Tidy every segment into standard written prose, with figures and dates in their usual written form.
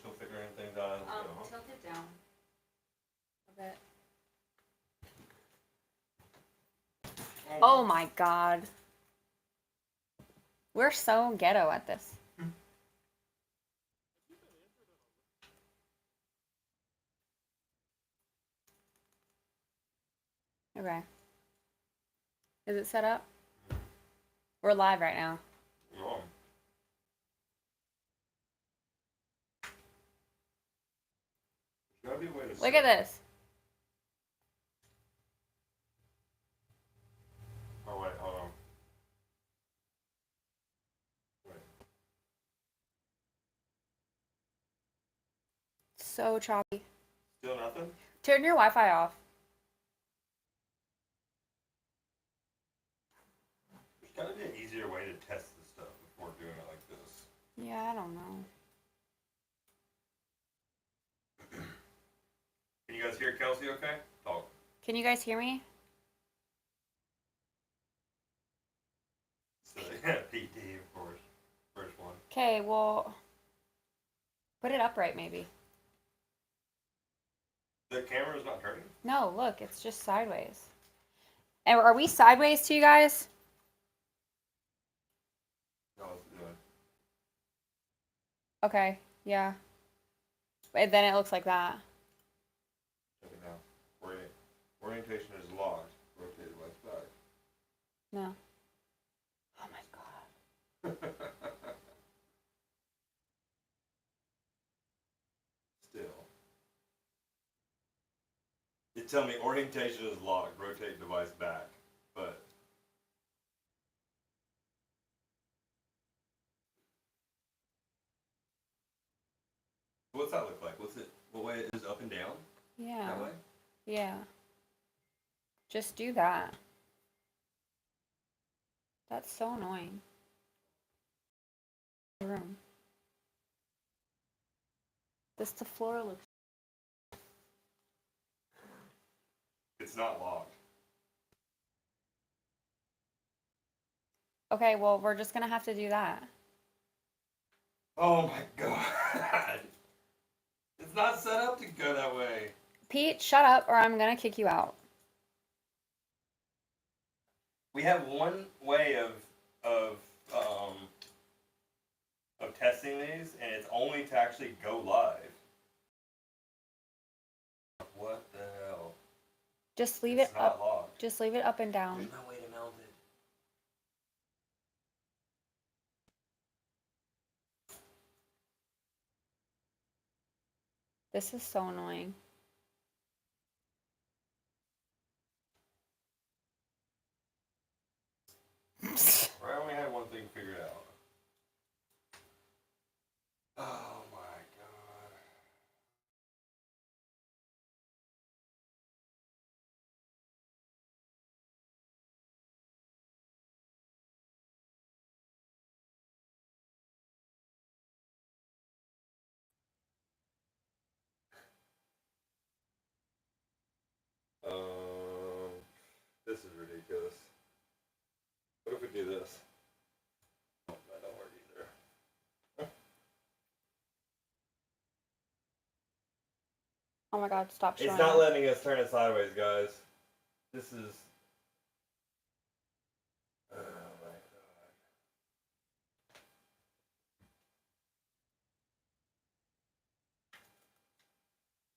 still figuring things out. Tilt it down a bit. Oh my god. We're so ghetto at this. Okay. Is it set up? We're live right now. Wrong. There's gotta be a way to Look at this. Oh wait, hold on. Wait. So choppy. Still nothing? Turn your Wi-Fi off. There's gotta be an easier way to test this stuff before doing it like this. Yeah, I don't know. Can you guys hear Kelsey okay? Talk. Can you guys hear me? So, yeah, PT, of course. First one. Okay, well, put it upright maybe. The camera's not turning? No, look, it's just sideways. And are we sideways to you guys? No, it's doing. Okay, yeah. And then it looks like that. Check it now. Orientation is locked. Rotated left back. No. Oh my god. Still. You tell me orientation is locked, rotate device back, but what's that look like? What way is up and down? Yeah. That way? Yeah. Just do that. That's so annoying. Room. The floor looks. It's not locked. Okay, well, we're just gonna have to do that. Oh my god. It's not set up to go that way. Pete, shut up or I'm gonna kick you out. We have one way of testing these, and it's only to actually go live. What the hell? Just leave It's it not up. locked. Just leave it up and down. There's no way to mount it. This is so annoying. I only had one thing figured out. Oh my god. This is ridiculous. What if we do this? Oh, that don't work either. Oh my god, stop showing It's not up. letting us turn it sideways, guys. This is... Oh my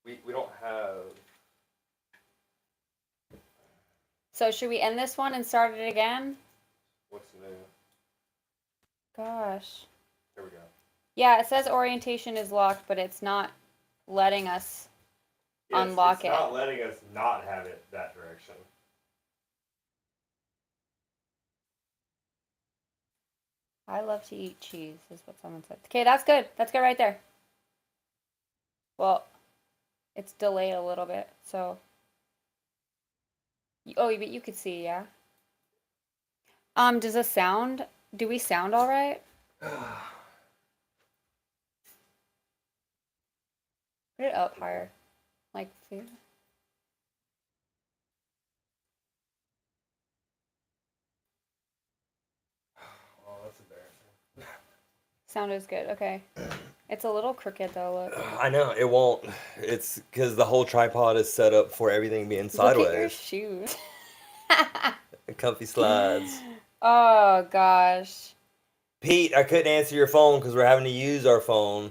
god. We don't have... So should we end this one and start it again? What's new? Gosh. Here we go. Yeah, it says orientation is locked, but it's not letting us unlock it. It's not letting us not have it that direction. I love to eat cheese, is what someone said. Okay, that's good. That's good right there. Well, it's delayed a little bit, so... Oh, but you could see, yeah? Does the sound... Do we sound all right? Put it up higher. Like, see? Oh, that's embarrassing. Sound is good, okay. It's a little crooked though, look. I know, it won't. It's because the whole tripod is set up for everything being Look at your sideways. shoes. Comfy slides. Oh gosh. Pete, I couldn't answer your phone because we're having to use our phone.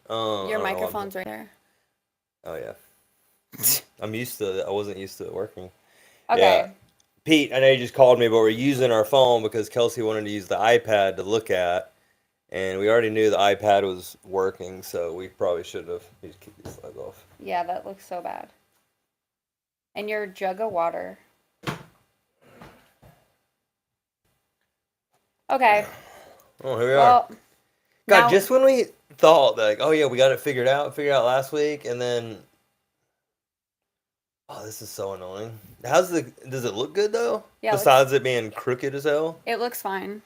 I Your don't know why microphone's right there. Oh, yeah. I'm used to it. I wasn't used to it working. Okay. Yeah. Pete, I know you just called me, but we're using our phone because Kelsey wanted to use the iPad to look at. And we already knew the iPad was working, so we probably should have. You just keep these slides off. Yeah, that looks so bad. And your jug of water. Okay. Oh, here we are. Well, God, now, just when we thought, like, oh yeah, we got it figured out last week, and then, oh, this is so annoying. Does it look good though? Yeah, Besides it being crooked as hell? it looks fine.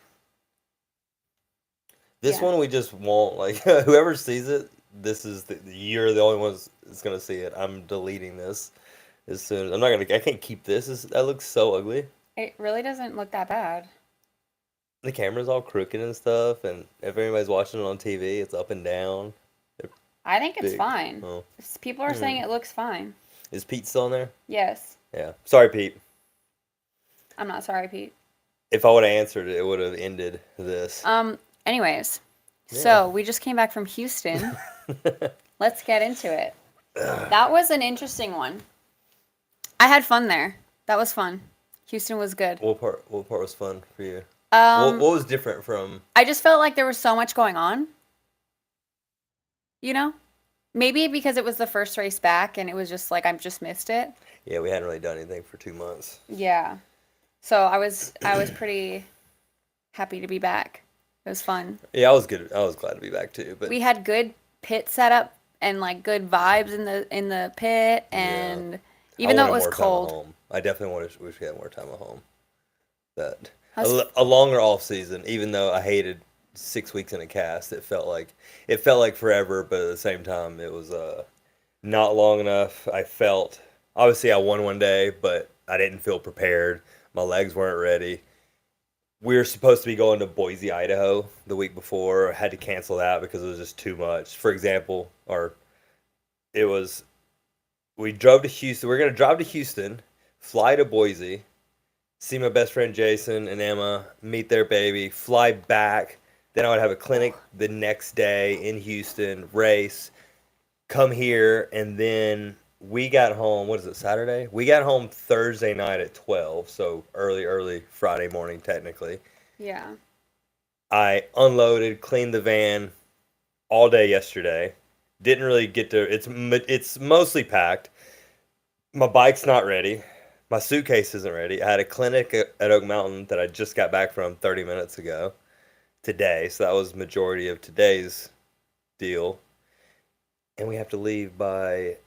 This Yeah. one we just won't, like, whoever sees it, you're the only one that's gonna see it. I'm deleting this as soon as, I can't keep this, that looks so ugly. It really doesn't look that bad. The camera's all crooked and stuff, and if anybody's watching it on TV, it's up and down. I think it's Big. fine. Oh. People are saying it looks fine. Is Pete still in there? Yes. Yeah. Sorry, Pete. I'm not sorry, Pete. If I would have answered it, it would have ended this. Anyways, Yeah. so we just came back from Houston. Let's get into it. That was an interesting one. I had fun there. That was fun. Houston was good. What part was fun for you? What was different from? I just felt like there was so much going on. You know? Maybe because it was the first race back and it was just like I just missed it. Yeah, we hadn't really done anything for 2 months. Yeah. So I was pretty happy to be back. It was fun. Yeah, I was good. I was glad to be back too. But We had good pit setup and like good vibes in the pit, and even though it was cold. home. I definitely wish we had more time at home. That How's- a longer off season, even though I hated 6 weeks in a cast, it felt like forever. But at the same time, it was not long enough. I felt obviously I won one day, but I didn't feel prepared. My legs weren't ready. We were supposed to be going to Boise, Idaho the week before. I had to cancel that because it was just too much. For example, we drove to Houston. We're going to drive to Houston, fly to Boise, see my best friend Jason and Emma, meet their baby, fly back. Then I would have a clinic the next day in Houston, race, come here, and then we got home, what is it, Saturday? We got home Thursday night at 12, so early Friday morning technically. Yeah. I unloaded, cleaned the van all day yesterday. Didn't really get to, it's mostly packed. My bike's not ready. My suitcase isn't ready. I had a clinic at Oak Mountain that I just got back from 30 minutes ago today, so that was majority of today's deal. And we have to leave by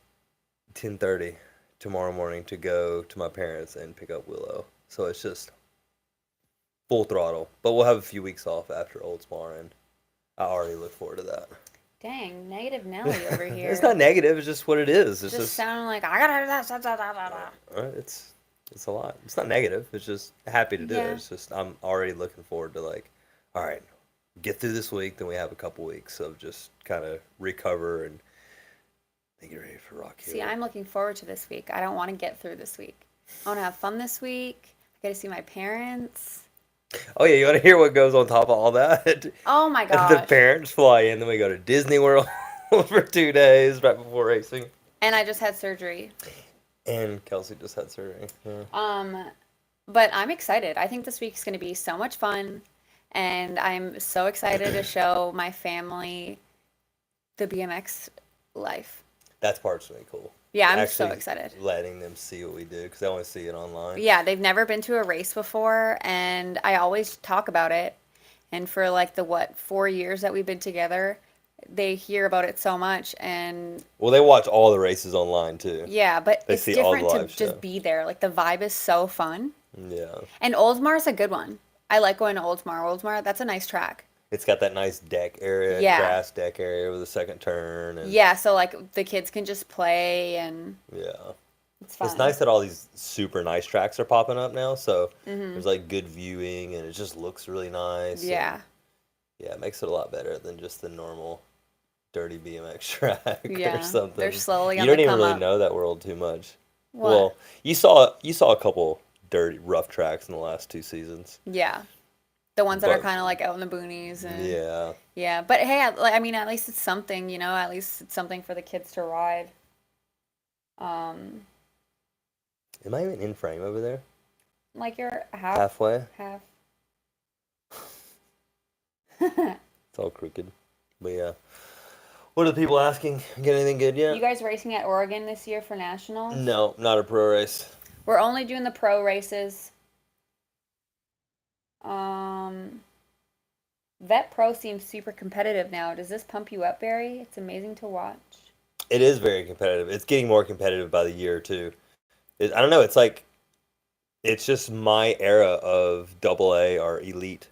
10:30 tomorrow morning to go to my parents and pick up Willow. So it's just full throttle. But we'll have a few weeks off after Oldsmar, and I already look forward to that. Dang, negative Nelly over here. It's not negative. It's just what it is. It's just sounding like I gotta have that. It's a lot. It's not negative. It's just happy to do Yeah. it. It's just I'm already looking forward to, like, all right, get through this week. Then we have a couple weeks of just kind of recover and get ready for Rock Hill. See, I'm looking forward to this week. I don't want to get through this week. I want to have fun this week. I get to see my parents. Oh yeah, you want to hear what goes on top of all that? Oh my The gosh. parents fly in, then we go to Disney World for 2 days right before racing. And I just had surgery. And Kelsey just had surgery. Yeah. But I'm excited. I think this week's going to be so much fun. And I'm so excited to show my family the BMX life. That's part's really cool. Yeah, I'm so Actually excited. letting them see what we do because they only see it online. Yeah, they've never been to a race before, and I always talk about it. And for like the 4 years that we've been together, they hear about it so much. And Well, they watch all the races online too. yeah, but They it's see all the different to live show. just be there. Like the vibe is so fun. Yeah. And Oldsmar's a good one. I like going to Oldsmar. Oldsmar, that's a nice track. It's got that nice deck area, Yeah. grass deck area with a second turn. And Yeah, so like the kids can just play, and yeah. it's fun. It's nice that all these super nice tracks are popping up now. So Mm-hmm. there's like good viewing and it just looks really nice. Yeah. And, yeah, it makes it a lot better than just the normal dirty BMX track or Yeah, they're something. slowly You on the don't even come really up. know that world too much. What? Well, you saw a couple dirty rough tracks in the last 2 seasons, Yeah, the ones that are but kind of like out in the boonies and yeah. yeah. But hey, I mean, at least it's something, you know. At least it's something for the kids to ride. Um, Am I even in frame over there? like you're Halfway? half. It's all crooked. But yeah. What are the people asking? Get anything good You yet? guys racing at Oregon this year for nationals? No, not a pro race. We're only doing the pro races. Um, Vet Pro seems super competitive now. Does this pump you up, Barry? It's amazing to watch. It is very competitive. It's getting more competitive by the year too. I don't know. It's like it's just my era of double A or elite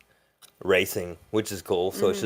racing, which is cool. So Mm-hmm.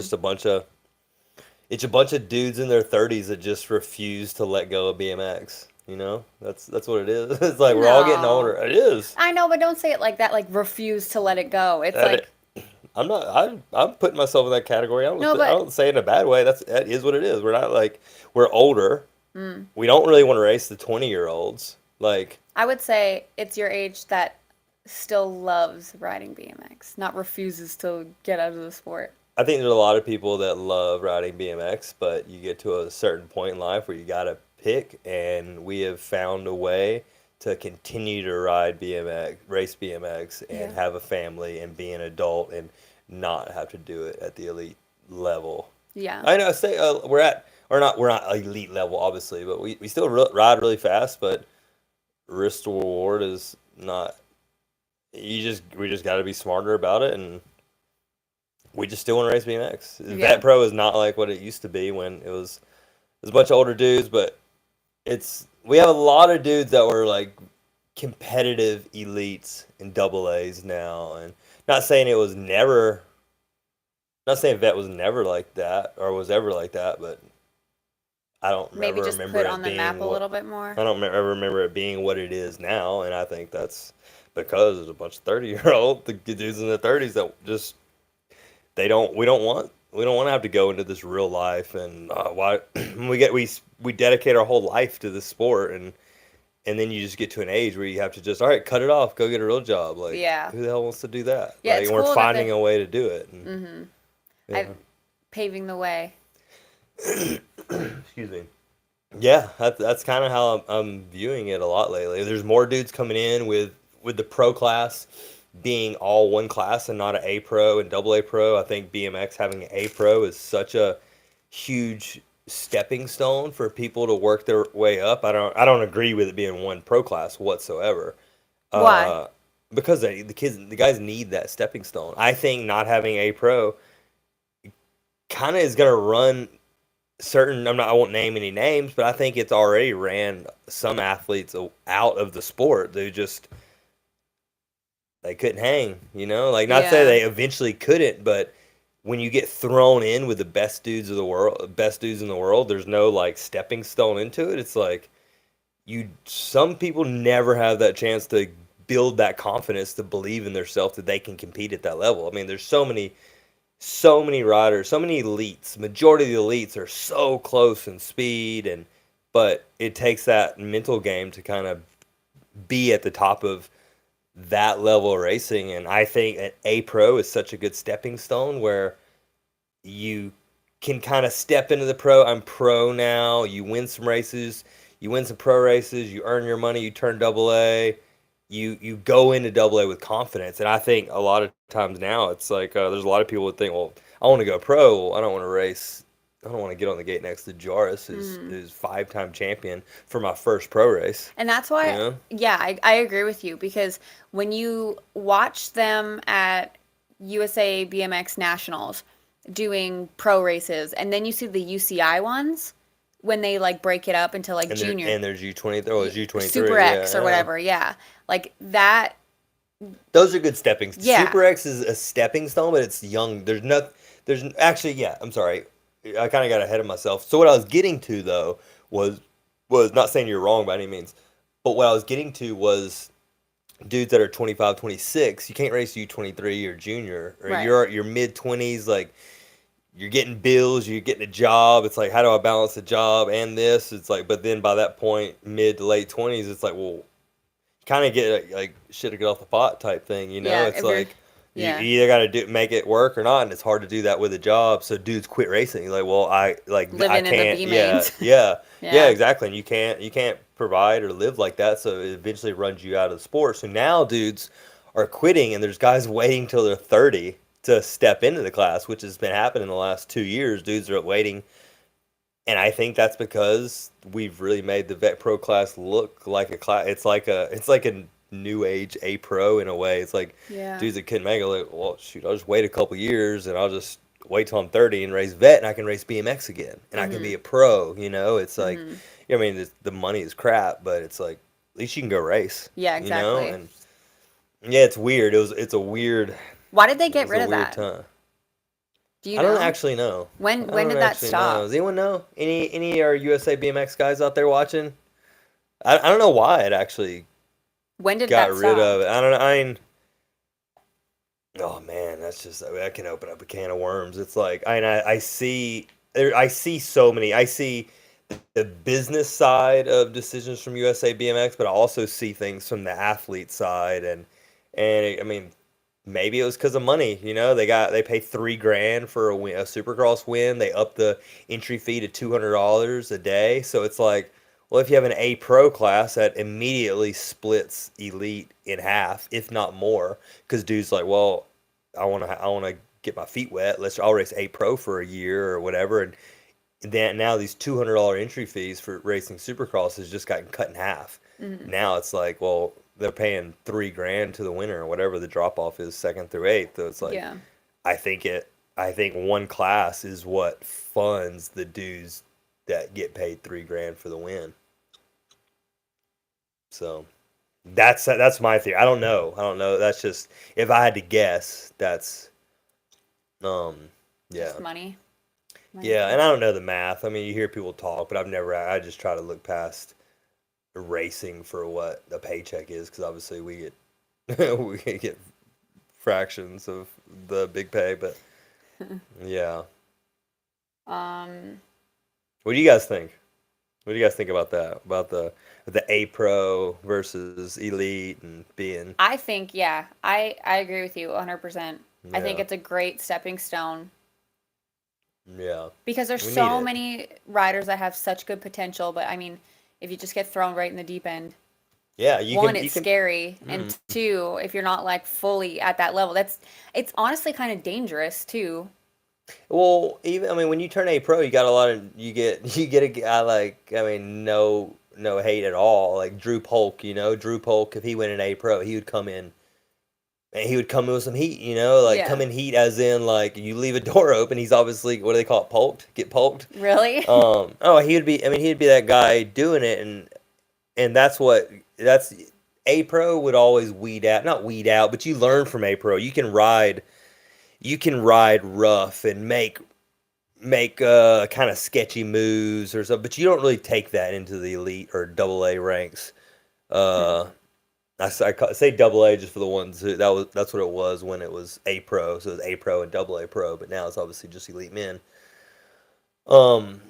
it's a bunch of dudes in their 30s that just refuse to let go of BMX. You know, that's what it is. It's like we're all getting older. No. It is. I know, but don't say it like that, like refuse to let it go. It's That like, it, I'm not. I'm putting myself in that category. no, I but don't say it in a bad way. That is what it is. We're not like we're older. mm, We don't really want to race the 20-year-olds. Like I would say it's your age that still loves riding BMX, not refuses to get out of the sport. I think there's a lot of people that love riding BMX, but you get to a certain point in life where you got to pick, and we have found a way to continue to ride BMX, race BMX, and Yeah. have a family and be an adult and not have to do it at the elite level. Yeah. I know, say we're not elite level, obviously, but we still ride really fast, but risk to reward is not. We just got to be smarter about it, and we just still want to race BMX. Yeah. Vet Pro is not like what it used to be when it was a bunch of older dudes, but we have a lot of dudes that were like competitive elites in double A's now, and not saying it was never, not saying Vet was never like that or was ever like that, but I don't Maybe ever just remember put it on the map being a what little bit more. I don't ever remember it being what it is now, and I think that's because there's a bunch of 30-year-old the dudes in their 30s that just we don't want to have to go into this real life and why we dedicate our whole life to this sport, and then you just get to an age where you have to just all right, cut it off, go get a real job. Like Yeah. who the hell wants to do that? Yeah, Like, it's and we're cool that they finding a way to do it. And, mm-hmm. yeah. I'm paving the way. Excuse me. Yeah, that's kind of how I'm viewing it a lot lately. There's more dudes coming in with the pro class being all one class and not an A pro and double A pro. I think BMX having an A pro is such a huge stepping stone for people to work their way up. I don't agree with it being one pro class whatsoever. Why? Uh, because the guys need that stepping stone. I think not having A pro kind of is gonna run certain. I won't name any names, but I think it's already ran some athletes out of the sport. They couldn't hang, like not say Yeah. they eventually couldn't, but when you get thrown in with the best dudes in the world, there's no like stepping stone into it. It's like some people never have that chance to build that confidence to believe in themselves that they can compete at that level. I mean, there's so many riders, so many elites. Majority of the elites are so close in speed, but it takes that mental game to kind of be at the top of that level of racing. And I think an A pro is such a good stepping stone where you can kind of step into the pro. I'm pro now. You win some races, you win some pro races, you earn your money, you turn double A. You go into double A with confidence, and I think a lot of times now it's like there's a lot of people would think, well, I want to go pro. I don't want to race. I don't want to get on the gate next to Jarvis, Mm-hmm. who's 5-time champion for my first pro race. And that's You why, know? yeah, I agree with you because when you watch them at USA BMX Nationals doing pro races, and then you see the UCI ones when they like break it up into like junior, And there's U20. Oh, it's Super U23. X or Yeah. whatever, yeah, like that, Those are good stepping. yeah, Super X is a stepping stone, but it's young. There's actually, yeah. I'm sorry, I kind of got ahead of myself. So what I was getting to though was not saying you're wrong by any means, but what I was getting to was dudes that are 25, 26. You can't race U23 or junior or right, you're mid 20s. Like you're getting bills, you're getting a job. It's like, how do I balance the job and this? It's like, but then by that point, mid to late 20s, it's like, well, kind of get like shit to get off the pot type thing, you know? Yeah, It's if you're, like you yeah, either got to do make it work or not, and it's hard to do that with a job. So dudes quit racing. Like, well, I living in the can't. B Yeah, mains. yeah, yeah, Yeah. exactly. And you can't provide or live like that. So it eventually runs you out of the sport. So now dudes are quitting, and there's guys waiting till they're 30 to step into the class, which has been happening the last 2 years. Dudes are waiting, and I think that's because we've really made the vet pro class look like a class. It's like a new age A pro in a way. It's like Yeah. dudes that couldn't make it. Like, well, shoot, I'll just wait a couple years and I'll just wait till I'm 30 and race vet, and I can race BMX again, and I can be Mhm. a pro. You know, it's like, Mhm. I mean, the money is crap, but it's like at least you can go race. Yeah, You know, exactly. and yeah, it's weird. Why did they It get was a rid of weird that? time. Do you I don't know? actually know. I When don't did that actually know. stop? Does anyone know? Any of our USA BMX guys out there watching? I don't know why it actually When did got that rid stop? of it. I don't know. I mean, oh man, that's just that can open up a can of worms. It's like I see so many. I see the business side of decisions from USA BMX, but I also see things from the athlete side, and I mean, maybe it was because of money. You know, they pay 3 grand for a Supercross win. They up the entry fee to $200 a day. So it's like, well, if you have an A Pro class, that immediately splits elite in half, if not more. Because dude's like, well, I want to get my feet wet. I'll race A Pro for a year or whatever, and then now these $200 entry fees for racing Supercross has just gotten cut in half. Mhm. Now it's like, well, they're paying 3 grand to the winner or whatever the drop off is, second through eighth. So it's like, Yeah. I think it, I think one class is what funds the dudes that get paid 3 grand for the win. So that's my theory. I don't know. I don't know. That's just, if I had to guess, that's um yeah. Just money. Money Yeah, and I talks. don't know the math. I mean, you hear people talk, but I just try to look past racing for what the paycheck is, because obviously we get we get fractions of the big pay. But yeah, Um, what do you guys think? What do you guys think about that? About the A Pro versus Elite and being, I think, yeah, I agree with you 100%. I think yeah, it's a great stepping stone yeah, because there's we need so it. many riders that have such good potential, but I mean, if you just get thrown right in the deep end, Yeah, one, you it's can. scary, and Mm. two, if you're not like fully at that level, it's honestly kind of dangerous too. Well, even I mean, when you turn A Pro, you get a guy like, I mean, no hate at all, like Drew Polk. You know, Drew Polk, if he went in A Pro, he would come in and he would come in with some heat. You know, like come Yeah. in heat as in like you leave a door open, he's obviously, what do they call it, pulked, get pulked. Really? Oh, he would be. I mean, he'd be that guy doing it, and that's A Pro would always weed out, not weed out, but you learn from A Pro. You can ride rough and make kind of sketchy moves or something, but you don't really take that into the elite or double A ranks. Uh, say double A just for the ones that's what it was when it was A Pro. So it was A Pro and double A Pro, but now it's obviously just elite men. Um,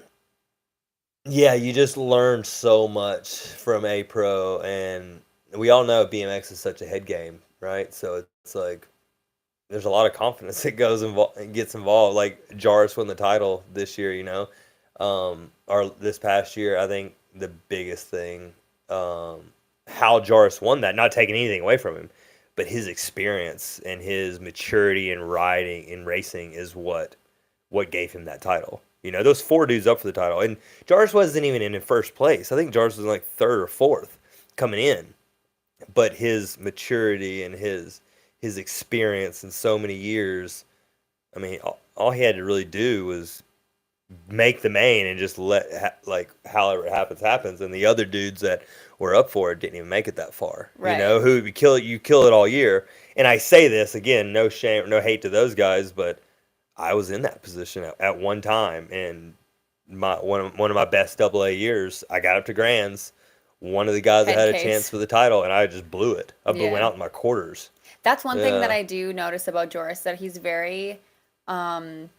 yeah, you just learn so much from A Pro, and we all know BMX is such a head game, right? So it's like there's a lot of confidence that gets involved. Like Jarvis won the title this year, or this past year. I think the biggest thing, um, how Jarvis won that, not taking anything away from him, but his experience and his maturity in riding in racing is what gave him that title. Those four dudes up for the title, and Jarvis wasn't even in first place. I think Jarvis was like third or fourth coming in, but his maturity and his experience in so many years. I mean, all he had to really do was make the main and just like however it happens. And the other dudes that were up for it didn't even make it that far. Right. Who you kill it all year. And I say this again, no shame, no hate to those guys, but I was in that position at one time, and one of my best double A years, I got up to grands. One of the guys that Head had a chance case. for the title, and I just blew it. Went Yeah. out in my quarters. That's one thing that Yeah. I do notice about Joris, that he's very, um,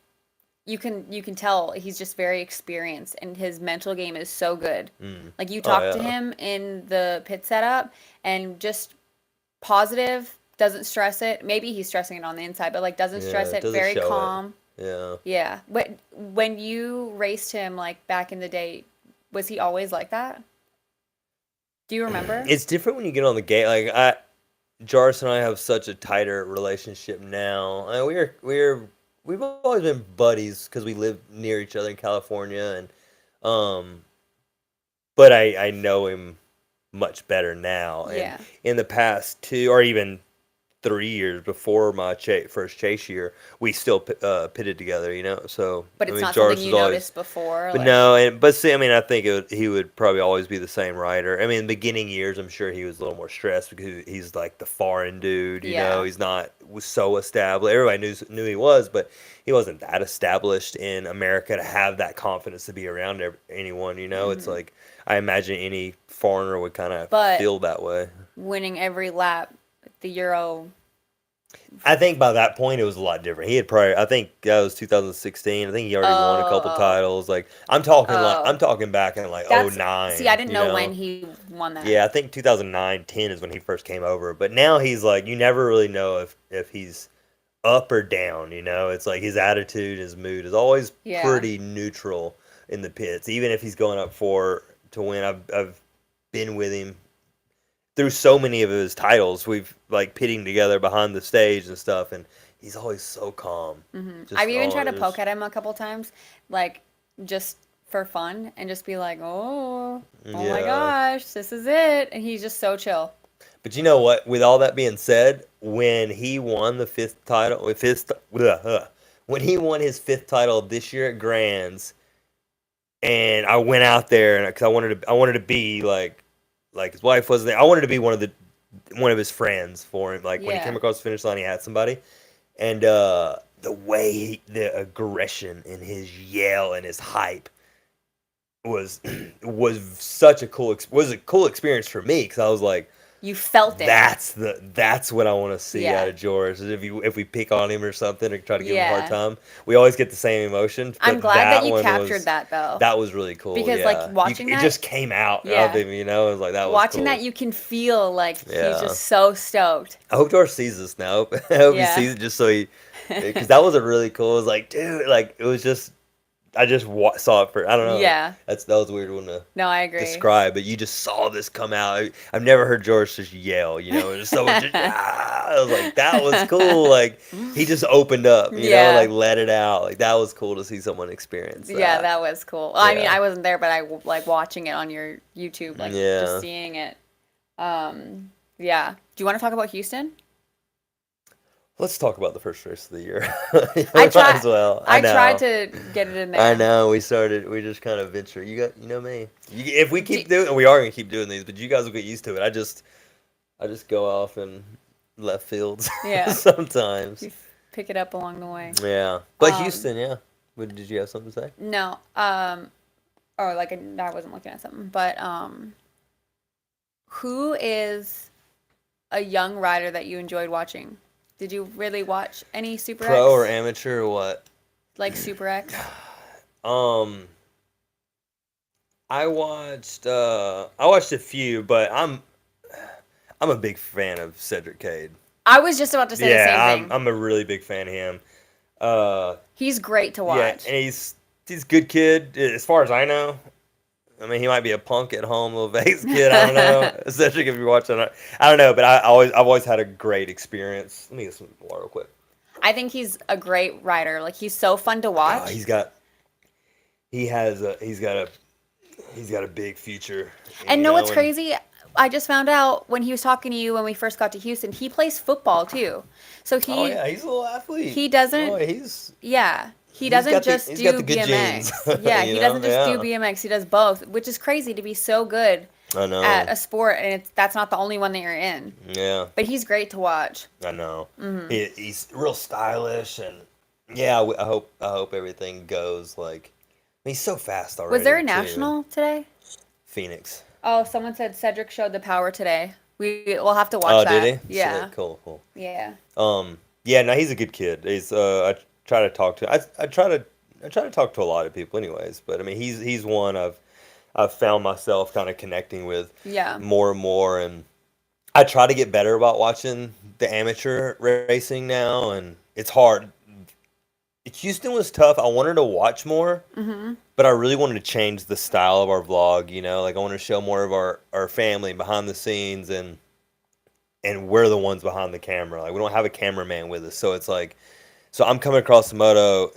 you can tell he's just very experienced and his mental game is so good. Mm. Like you Oh talk to yeah, him in the pit setup and just positive, doesn't stress it. Maybe he's stressing it on the inside, but like doesn't yeah. stress It it, doesn't very show it. calm. Yeah. Yeah. But when you raced him like back in the day, was he always like that? Do you remember? It's different when you get on the gate. Jarvis and I have such a tighter relationship now. We've always been buddies because we live near each other in California, and um, but I know him much better now. And Yeah. in the past 2 or even 3 years before my first chase year, we still pitted together. So But I it's mean, not something Jarvis was you always. noticed before, But like no, but see, I mean, I think he would probably always be the same rider. I mean, in the beginning years, I'm sure he was a little more stressed because he's like the foreign dude. yeah. He's not was so established. Everybody knew he was, but he wasn't that established in America to have that confidence to be around anyone. It's Hmm. like I imagine any foreigner would kind of But feel that way. winning every lap at the Euro. I think by that point it was a lot different. He had probably, I think that was 2016. I think he already won a couple Oh, titles. Like I'm oh. talking back in like That's see, I '09. didn't know when he won that. Yeah, I think 2009, 10 is when he first came over. But now he's like, you never really know if he's up or down. It's like his attitude, his mood is always Yeah. pretty neutral in the pits. Even if he's going up for to win, I've been with him through so many of his titles. We've like pitting together behind the stage and stuff, and he's always so calm. I've Just even oh, tried to there's poke at him a couple times, like just for fun, and just be like, oh my yeah. gosh, this is it. And he's just so chill. But you know what? With all that being said, when he won the fifth title, when he won his fifth title this year at Grands, and I went out there and because I wanted to be like his wife was there. I wanted to be one of his friends for him. Like when he came Yeah. across the finish line, he had somebody, and the way the aggression in his yell and his hype was was such a was a cool experience for me because I was like, You felt it. that's what I want to see out Yeah. of George. Is if we pick on him or something or try to give him a hard Yeah. time, we always get the same emotion. I'm But glad that that you one captured was that though. that was really cool. Because like Yeah, watching it that, just came out of yeah. him. It was like that was Watching cool. that you can feel like he's Yeah, just so stoked. I hope George sees this now. I hope he Yeah. sees it just so he because that was a really cool. It was like, dude, like it was just I just saw it for I don't know. Yeah. That was a weird one to No, I agree. describe, but you just saw this come out. I've never heard George just yell. Just so just I was like that was cool. Like he just opened up. Yeah. Like let it out. Like that was cool to see someone experience Yeah, that. that was cool. Well, I mean, Yeah, I wasn't there, but like watching it on your YouTube, like just yeah. seeing it. Yeah. Do you want to talk about Houston? Let's talk about the first race of the year. I Might try as well. I I tried know. to get it in I there. know. We just kind of venture. You know me. If we Do, keep doing, and we are gonna keep doing these, but you guys will get used to it. I just go off in left fields yeah. sometimes. You pick it up along the way. Yeah, but Um, Houston, yeah. Did you have something to say? no. Or like I wasn't looking at something, but who is a young rider that you enjoyed watching? Did you really watch any Super Pro or X? amateur or what? Like Super X? Um, I watched a few, but I'm a big fan of Cedric Cade. I was just about to say the same Yeah, I'm thing. I'm a really big fan of him. Uh, He's great to yeah, watch. and he's a good kid as far as I know. I mean, he might be a punk at home, little Vegas kid. I don't know. Cedric, if you're watching, I don't know, but I've always had a great experience. Let me get some water real quick. I think he's a great rider. Like he's so fun to Oh, watch. he's got a big future. And know what's crazy? I just found out when he was talking to you when we first got to Houston, he plays football too. So Oh yeah, he's a little athlete. he doesn't Boy, he's yeah, he he's doesn't got just he's got do the good genes. BMX. Yeah, he doesn't just do Yeah. BMX. He does both, which is crazy to be so good I know. at a sport and that's not the only one that you're in. Yeah, But he's great to watch. I know. Hmm. He's real stylish, and yeah, I hope everything goes like. I mean, he's so fast already. Was there a too. national today? Phoenix? Oh, someone said Cedric showed the power today. We'll have to watch Oh, that. did he? Yeah. Sick. Cool. Yeah. Yeah, no, he's a good kid. I try to talk to. I try to I try to talk to a lot of people, anyways. But I mean, he's one I've found myself kind of connecting with Yeah. more and more, and I try to get better about watching the amateur racing now, and it's hard. Houston was tough. I wanted to watch more, Mm-hmm. but I really wanted to change the style of our vlog. Like I want to show more of our family behind the scenes, and we're the ones behind the camera. Like we don't have a cameraman with us, so it's like, so I'm coming across the moto,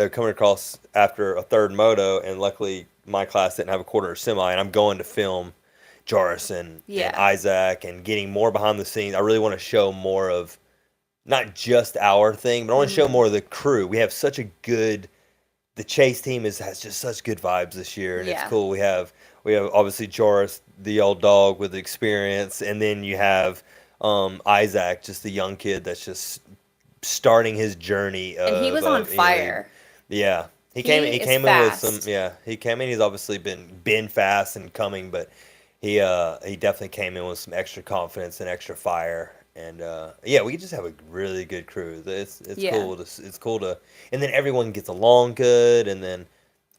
coming across after a third moto, and luckily my class didn't have a quarter semi, and I'm going to film Joris and Yeah. Isaac and getting more behind the scenes. I really want to show more of not just our thing, but I want to show Mm-hmm. more of the crew. We have such a good, the chase team has just such good vibes this year, and it's Yeah. cool. We have obviously Joris, the old dog with experience, and then you have Isaac, just the young kid that's just starting his journey And he of was on he, fire. yeah. He came He he is came in with some, fast. yeah, he came in, he's obviously been fast and coming, but he definitely came in with some extra confidence and extra fire. And yeah, we just have a really good crew. It's Yeah. cool it's cool to, and then everyone gets along good, and then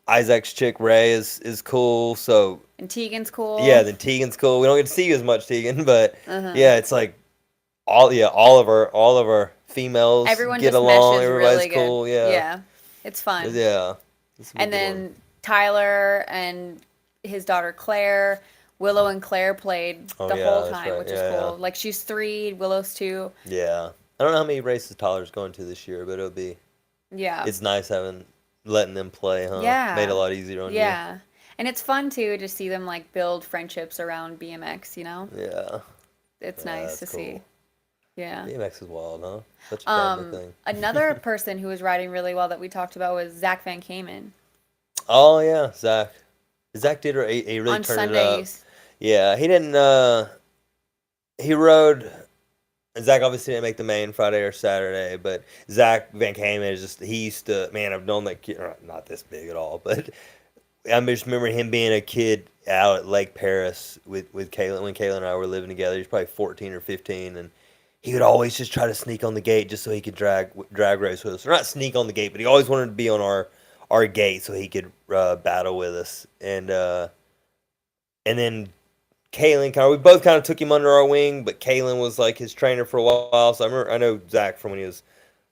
Isaac's chick Ray is cool. So And Tegan's yeah, cool. then Tegan's cool. We don't get to see you as much, Tegan, but Uh-huh. yeah, it's like all of our females Everyone get just along. meshes Everybody's really good. cool. Yeah, Yeah. It's fun. yeah, this will be a And good one. then Tyler and his daughter Claire, Willow and Claire played Oh the whole yeah, that's time, right. which is Yeah, cool. Like she's 3, Willow's 2. yeah, yeah. I don't know how many races Tyler's going to this year, but it'll be. Yeah. It's nice letting them play, huh? Made it a Yeah. lot easier on you. Yeah. And it's fun too to see them like build friendships around BMX, you know? Yeah, It's yeah, nice that's to see. cool. Yeah. BMX is wild, huh? Such a family thing. Another person who was riding really well that we talked about was Zach Van Kamen. Oh yeah, Zach. Zach did. He really On turned it up. Sundays. Yeah, he didn't. He rode. Zach obviously didn't make the main Friday or Saturday, but Zach Van Kamen is just. He used to. Man, I've known that kid. Not this big at all, but I just remember him being a kid out at Lake Paris with Kaylin when Kaylin and I were living together. He was probably 14 or 15, and he would always just try to sneak on the gate just so he could drag race with us. Or not sneak on the gate, but he always wanted to be on our gate so he could battle with us. And then Kalen we both kind of took him under our wing, but Kalen was like his trainer for a while. So I know Zach from when he was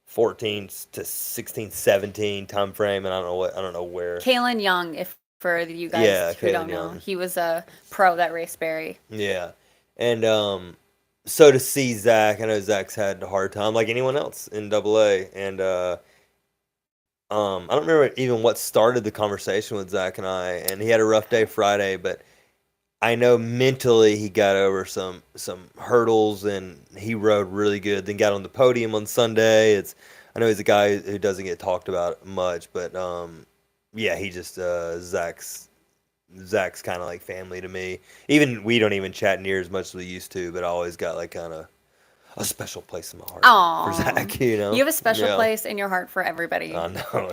14 to 16, 17 time frame, and I don't know where. Kalen Young, if for you Yeah, guys who Kalen don't know, Young. he was a pro that raced Barry. Yeah, and so to see Zach, I know Zach's had a hard time like anyone else in Double A, and I don't remember even what started the conversation with Zach and I, and he had a rough day Friday, but I know mentally he got over some hurdles and he rode really good. Then got on the podium on Sunday. I know he's a guy who doesn't get talked about much, but yeah, he just Zach's kind of like family to me. Even we don't even chat near as much as we used to, but I always got like kind of a special place in my heart for Aw. Zach. You know, You have a special yeah. place in your heart for everybody. I know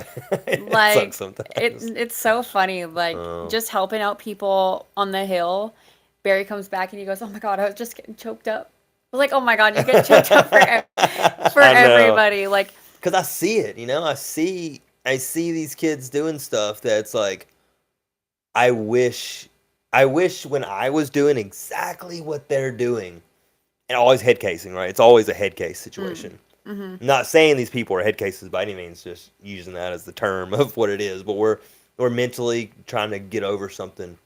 it Like sucks sometimes. it's so funny. Like Uh, just helping out people on the hill. Barry comes back and he goes, "Oh my God, I was just getting choked up." I was like, "Oh my God, you get choked up for for I know. everybody." Like, Because I see it, I see these kids doing stuff that's like, I wish, I wish when I was doing exactly what they're doing, and always head casing, right? It's always a head case situation. mm-hmm. I'm not saying these people are head cases by any means, just using that as the term of what it is. But we're mentally trying to get over something,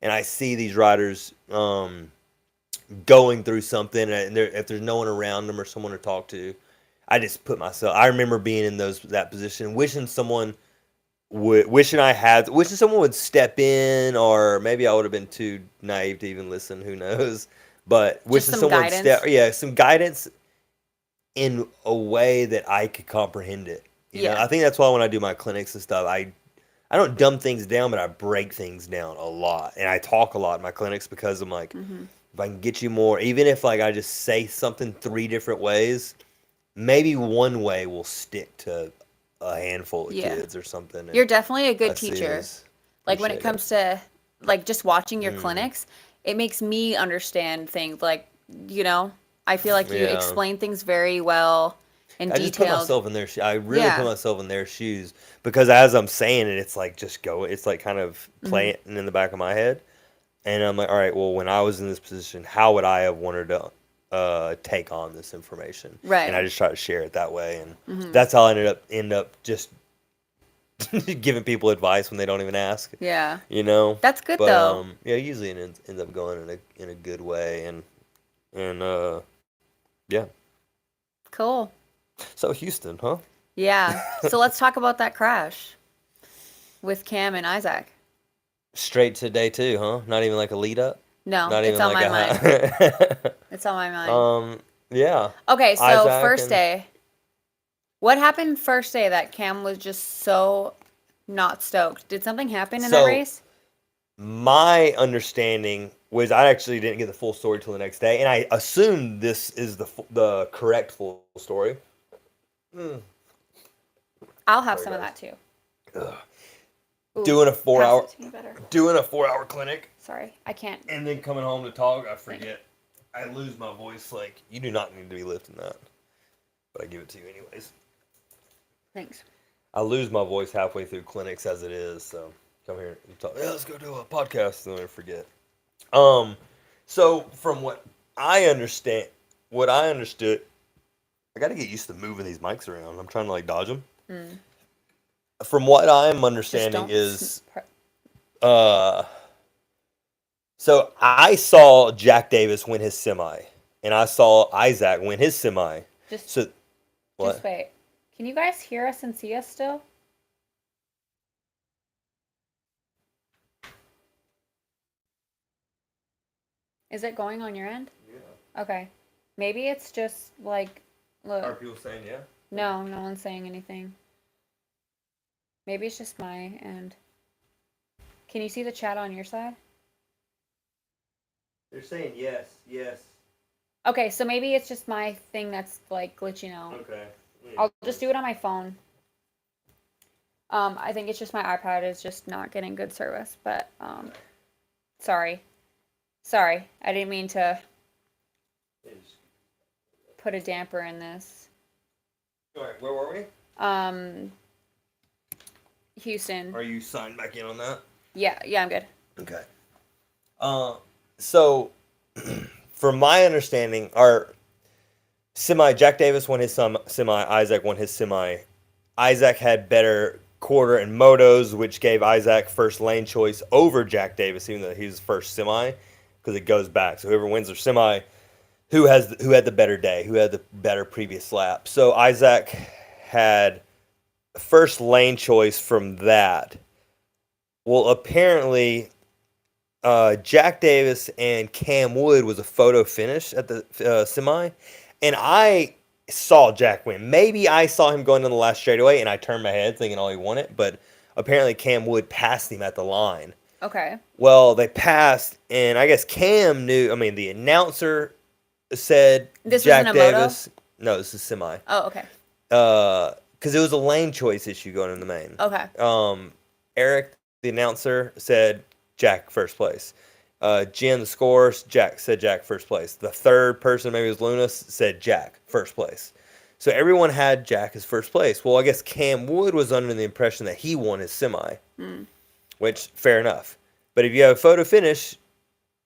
and I see these riders going through something, and if there's no one around them or someone to talk to, I just put myself. I remember being in that position, wishing wishing someone would step in, or maybe I would have been too naive to even listen. Who knows? But Just wishing some someone would guidance. some guidance in a way that I could comprehend it. Yeah. I think that's why when I do my clinics and stuff, I don't dumb things down, but I break things down a lot, and I talk a lot in my clinics because I'm like, Mm-hmm. if I can get you more, even if like I just say something 3 different ways, maybe one way will stick to a handful of Yeah. kids or something. You're And definitely a I good see teacher. this. Like when it Appreciate it. comes to like just watching your Mm, clinics, it makes me understand things like, you know, I feel like you yeah. explain things very well and I just put detailed. myself in their I really put Yeah. myself in their shoes because as I'm saying it, it's like just go. It's like kind of Hmm. playing in the back of my head, and I'm like, all right, well, when I was in this position, how would I have wanted to take on this information? And I Right. just try to share it that way, and Hmm. that's how I end up just giving people advice when they don't even ask, Yeah. you know. That's good But though. yeah, usually it ends up going in a good way, and yeah. Cool. So Houston, huh? Yeah. So let's talk about that crash with Cam and Isaac. Straight to day two, huh? Not even like a lead up. No, Not it's even on like my mind. a. It's on my mind. Yeah. Okay, so Isaac first and day. What happened first day that Cam was just so not stoked? Did something happen in that so race? my understanding was I actually didn't get the full story till the next day, and I assumed this is the correct full story. Mm. I'll have Sorry, some of guys. that too. Ugh. Ooh, Doing a pass it to me better. 4 hour clinic, Sorry, I can't. and then coming home to talk, I forget. I lose my voice. Like you do not need to be lifting that, but I give it to you anyways. Thanks. I lose my voice halfway through clinics as it is, so come here and talk. Yeah, let's go do a podcast, and then I forget. Um, so from what I understood, I got to get used to moving these mics around. I'm trying to like dodge them. Mm. From what I'm Just understanding don't. is, uh, so I saw Jack Davis win his semi, and I saw Isaac win his semi. Just, So just what? wait. Can you guys hear us and see us still? Is it going on your end? Yeah. Okay. Maybe it's just like, Are look. people saying yeah? No, no one's saying anything. Maybe it's just my end. Can you see the chat on your side? They're saying yes, yes. Okay, so maybe it's just my thing that's like glitching out. Okay. I'll just do it on my phone. I think it's just my iPad is just not getting good service, but sorry. Sorry. I didn't mean to put a damper in this. All right, where were we? Houston. Are you signed back in on that? Yeah, I'm good. Okay. So from my understanding, our semi Jack Davis won his semi, Isaac won his semi. Isaac had better quarter and motos, which gave Isaac first lane choice over Jack Davis, even though he was first semi, because it goes back. So whoever wins their semi, who had the better day, who had the better previous lap. So Isaac had first lane choice from that. Well, apparently, Jack Davis and Cam Wood was a photo finish at the semi, and I saw Jack win. Maybe I saw him going in the last straightaway, and I turned my head thinking, "Oh, he won it." But apparently, Cam Wood passed him at the line. Okay. Well, they passed, and I guess Cam knew. I mean, the announcer said This Jack wasn't a moto? Davis. No, this is semi. Oh, okay. Because it was a lane choice issue going in the main. Okay. Eric, the announcer, said Jack first place. Jim, the scores, Jack said Jack first place. The third person, maybe it was Lunas, said Jack first place. So everyone had Jack as first place. Well, I guess Cam Wood was under the impression that he won his semi, which fair enough. But if you have a photo finish,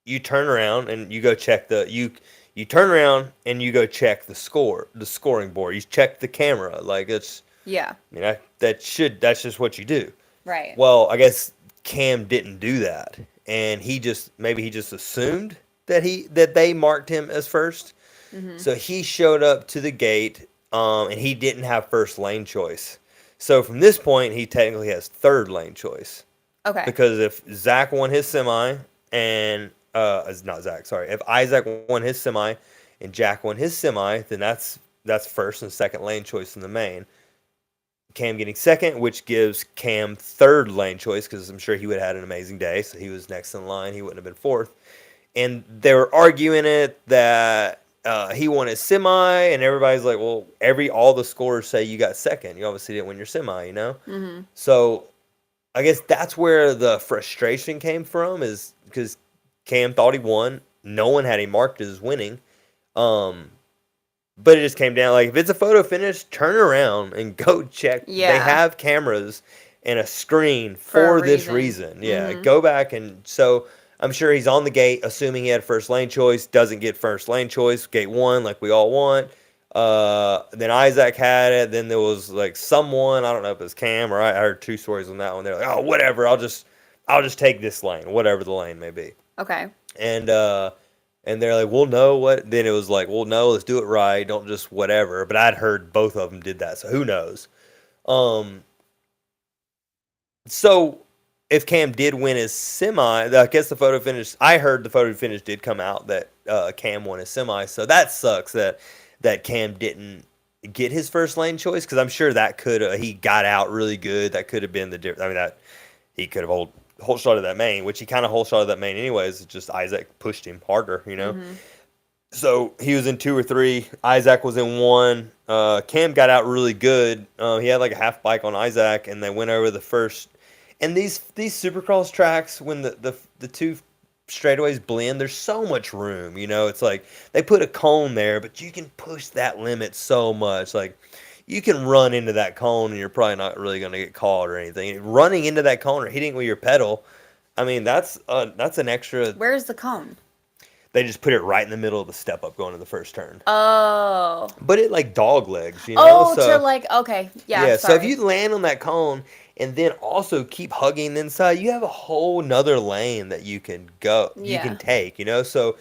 you turn around and you go check you turn around and you go check the scoring board. You check the camera. Like it's Yeah. I mean that's just what you do. Right. Well, I guess Cam didn't do that, and maybe he just assumed that they marked him as first. Mm-hmm. So he showed up to the gate, and he didn't have first lane choice. So from this point, he technically has third lane choice. Okay. Because if Zach won his semi and it's not Zach, sorry. If Isaac won his semi and Jack won his semi, then that's first and second lane choice in the main. Cam getting second, which gives Cam third lane choice because I'm sure he would have had an amazing day. So he was next in line. He wouldn't have been fourth. And they were arguing it that he won his semi, and everybody's like, well, all the scores say you got second. You obviously didn't win your semi, you know? Mm-hmm. So I guess that's where the frustration came from, is because Cam thought he won. No one had him marked as winning. but it just came down like if it's a photo finish, turn around and go check. They Yeah. have cameras and a screen For a for this reason. reason. Yeah, go back and so I'm sure he's on the gate, assuming he had first lane choice. Doesn't get first lane choice. Gate one, like we all want. Then Isaac had it. Then there was like someone, I don't know if it was Cam or I heard two stories on that one. They're like, oh, whatever. I'll just take this lane, whatever the lane may be. Okay. And they're like, we'll know what. Then it was like, well, no, let's do it right. Don't just whatever. But I'd heard both of them did that, so who knows? Um, so if Cam did win his semi, I guess the photo finish. I heard the photo finish did come out that Cam won his semi, so that sucks that Cam didn't get his first lane choice because I'm sure that could he got out really good. That could have been the difference. I mean that he could have whole shot of that main, which he kind of whole shot of that main anyways. It's just Isaac pushed him harder, you know. So he was in 2 or 3. Isaac was in 1. Cam got out really good. He had like a half bike on Isaac, and they went over the first. And these Supercross tracks, when the two straightaways blend, there's so much room. You know, it's like they put a cone there, but you can push that limit so much. Like you can run into that cone, and you're probably not really going to get caught or anything. Running into that cone or hitting it with your pedal, I mean, that's an extra. Where's the cone? They just put it right in the middle of the step up going to the first turn. Oh. But it like dog legs, you know? Oh, so, to like, okay. Yeah, yeah. So sorry. if you land on that cone and then also keep hugging the inside, you have a whole nother lane that you can go, you can take, you know? So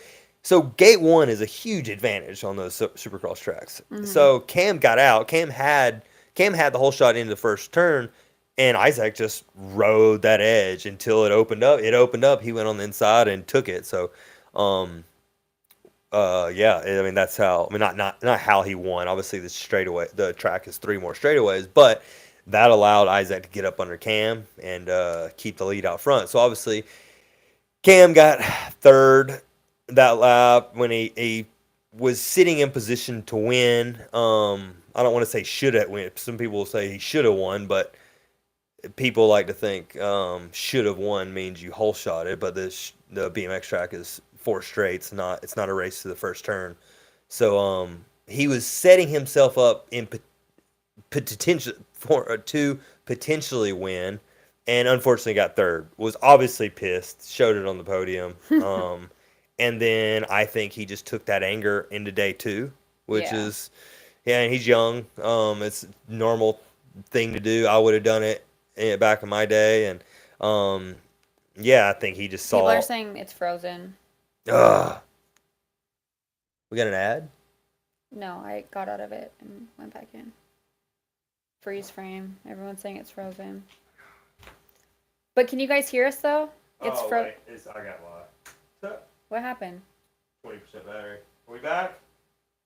gate 1 is a huge advantage on those Supercross tracks. So Cam got out. Cam had the whole shot into the first turn, and Isaac just rode that edge until it opened up. It opened up. He went on the inside and took it. So, yeah. I mean, that's how. I mean, not how he won. Obviously, the track is 3 more straightaways, but that allowed Isaac to get up under Cam and keep the lead out front. So obviously, Cam got third that lap when he was sitting in position to win. I don't want to say should have won. Some people will say he should have won, but people like to think should have won means you whole shot it. But the BMX track is 4 straights. It's not a race to the first turn. So he was setting himself up in potential to potentially win, and unfortunately got third. Was obviously pissed. Showed it on the podium. And then I think he just took that anger into day 2, which is, yeah, and he's young. It's a normal thing to do. I would have done it back in my day, and yeah, I think he just saw. People are saying it's frozen. Ugh. We got an ad? No, I got out of it and went back in. Freeze frame. Everyone's saying it's frozen. But can you guys hear us though? It's frozen. I got live. What happened? 20% battery. Are we back?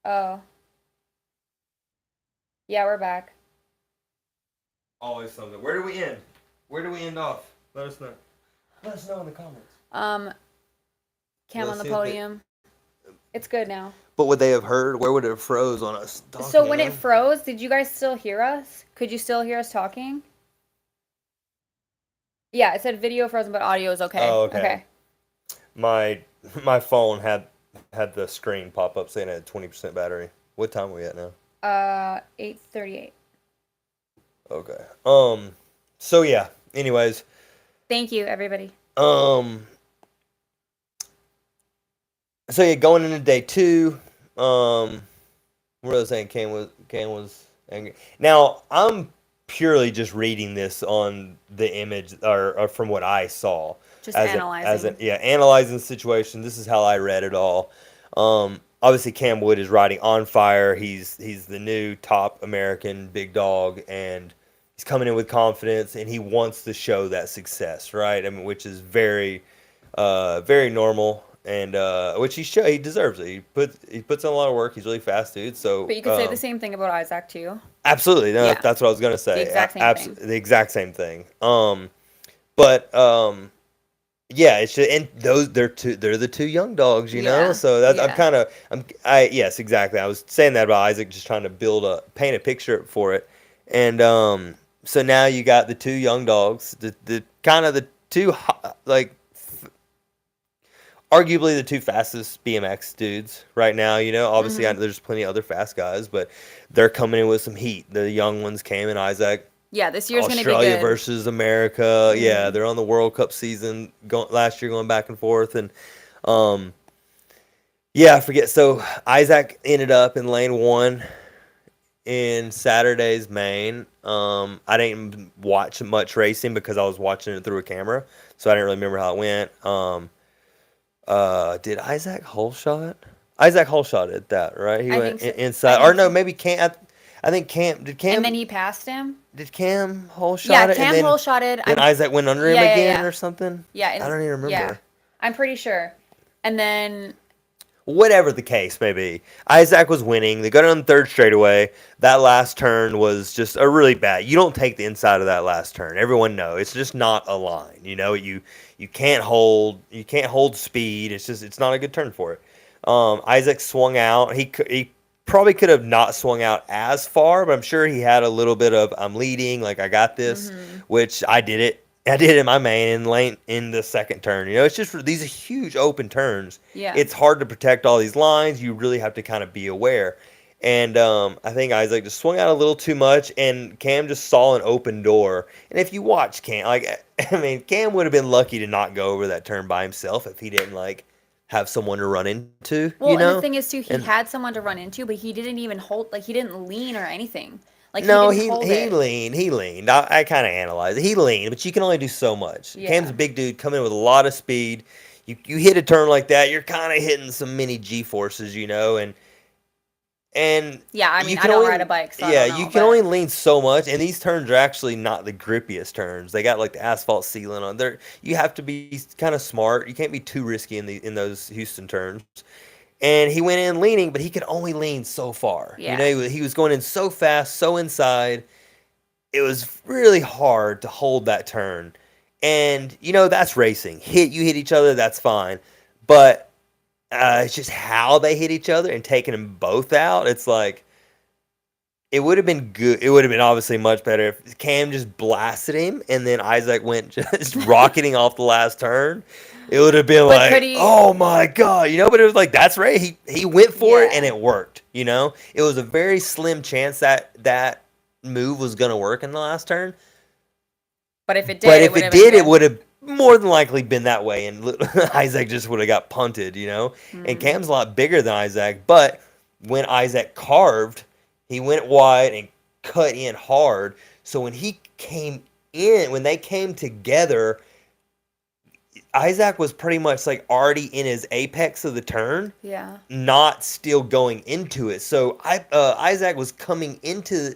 Oh. Yeah, we're back. Always something. Where do we end? Where do we end off? Let us know. Let us know in the comments. Cam on the podium. It's good now. But would they have heard? Where would it have froze on us? So when it froze, did you guys still hear us? Could you still hear us talking? Yeah, it said video frozen, but audio is okay. Oh, okay. My phone had the screen pop up saying it had 20% battery. What time are we at now? 8:38. Okay. So yeah. Anyways. Thank you, everybody. So yeah, going into day 2. What was I saying? Cam was angry. Now I'm purely just reading this on the image or from what I saw. Just analyzing. Analyzing the situation. This is how I read it all. Obviously Cam Wood is riding on fire. He's the new top American big dog, and he's coming in with confidence, and he wants to show that success, right? I mean, which is very, very normal, and which he deserves it. He puts in a lot of work. He's really fast, dude. So, but you could say the same thing about Isaac too. Absolutely, no, that's what I was gonna say. The exact same thing. The exact same thing. Yeah, it's just, and they're the 2 young dogs, you know. So that's yes, exactly. I was saying that about Isaac, just trying to paint a picture for it, and so now you got the 2 young dogs, the kind of the 2 like arguably the two fastest BMX dudes right now. You know, obviously Mm-hmm. there's plenty of other fast guys, but they're coming in with some heat. The young ones came in, Isaac. Yeah, this year's gonna be Australia good. versus America. Yeah, Mm-hmm. they're on the World Cup season. Last year going back and forth, and um, yeah, I forget. So Isaac ended up in lane one in Saturday's main. I didn't watch much racing because I was watching it through a camera, so I didn't really remember how it went. Did Isaac hole shot? Isaac hole shotted that, right? He I went think so. I inside, or think no, so. maybe Cam. I think Cam did. And then Cam he passed him. did Cam hole Yeah, shot it, and Cam then hole shotted. then Isaac went under him Yeah, yeah, again yeah. or something. Yeah, I and don't even yeah. remember. I'm pretty sure. And then Whatever the case may be, Isaac was winning. They got on the third straightaway. That last turn was just a really bad. You don't take the inside of that last turn. Everyone knows it's just not a line. You know, you can't hold speed. It's not a good turn for it. Isaac swung out. He probably could have not swung out as far, but I'm sure he had a little bit of I'm leading, like I got this, mhm. which I did it. I did it in my main in lane in the second turn. You know, it's just these are huge open turns. Yeah. It's hard to protect all these lines. You really have to kind of be aware. And I think Isaac just swung out a little too much, and Cam just saw an open door. And if you watch Cam, like I mean, Cam would have been lucky to not go over that turn by himself if he didn't like have someone to run into. You Well, and the know, thing is too, he and had someone to run into, but he didn't even hold, like he didn't lean or anything. Like he no, didn't he hold he it. leaned. He leaned. I kind of analyzed it. He leaned, but you can only do so much. Cam's Yeah. a big dude coming in with a lot of speed. You hit a turn like that, you're kind of hitting some mini G forces, you know, and Yeah, I you mean, I can don't only ride a bike, so I yeah don't you know, can but only lean so much, and these turns are actually not the grippiest turns. They got like the asphalt sealant on there. You have to be kind of smart. You can't be too risky in those Houston turns. And he went in leaning, but he could only lean so far. You know, yeah. he was going in so fast, so inside. It was really hard to hold that turn. And you know, that's racing. You hit each other, that's fine. But it's just how they hit each other and taking them both out. It's like it would have been good. It would have been obviously much better if Cam just blasted him and then Isaac went just rocketing off the last turn. It would have been But could like, he? oh my god, you know. But it was like that's right. He went for it and Yeah. it worked. You know, it was a very slim chance that that move was gonna work in the last turn. But if it But did, it if would it have been did, it good. would have more than likely been that way, and Isaac just would have got punted, you know. And Mm. Cam's a lot bigger than Isaac, but when Isaac carved, he went wide and cut in hard. So when he came in, when they came together, Isaac was pretty much like already in his apex of the turn, Yeah. not still going into it. So Isaac was coming into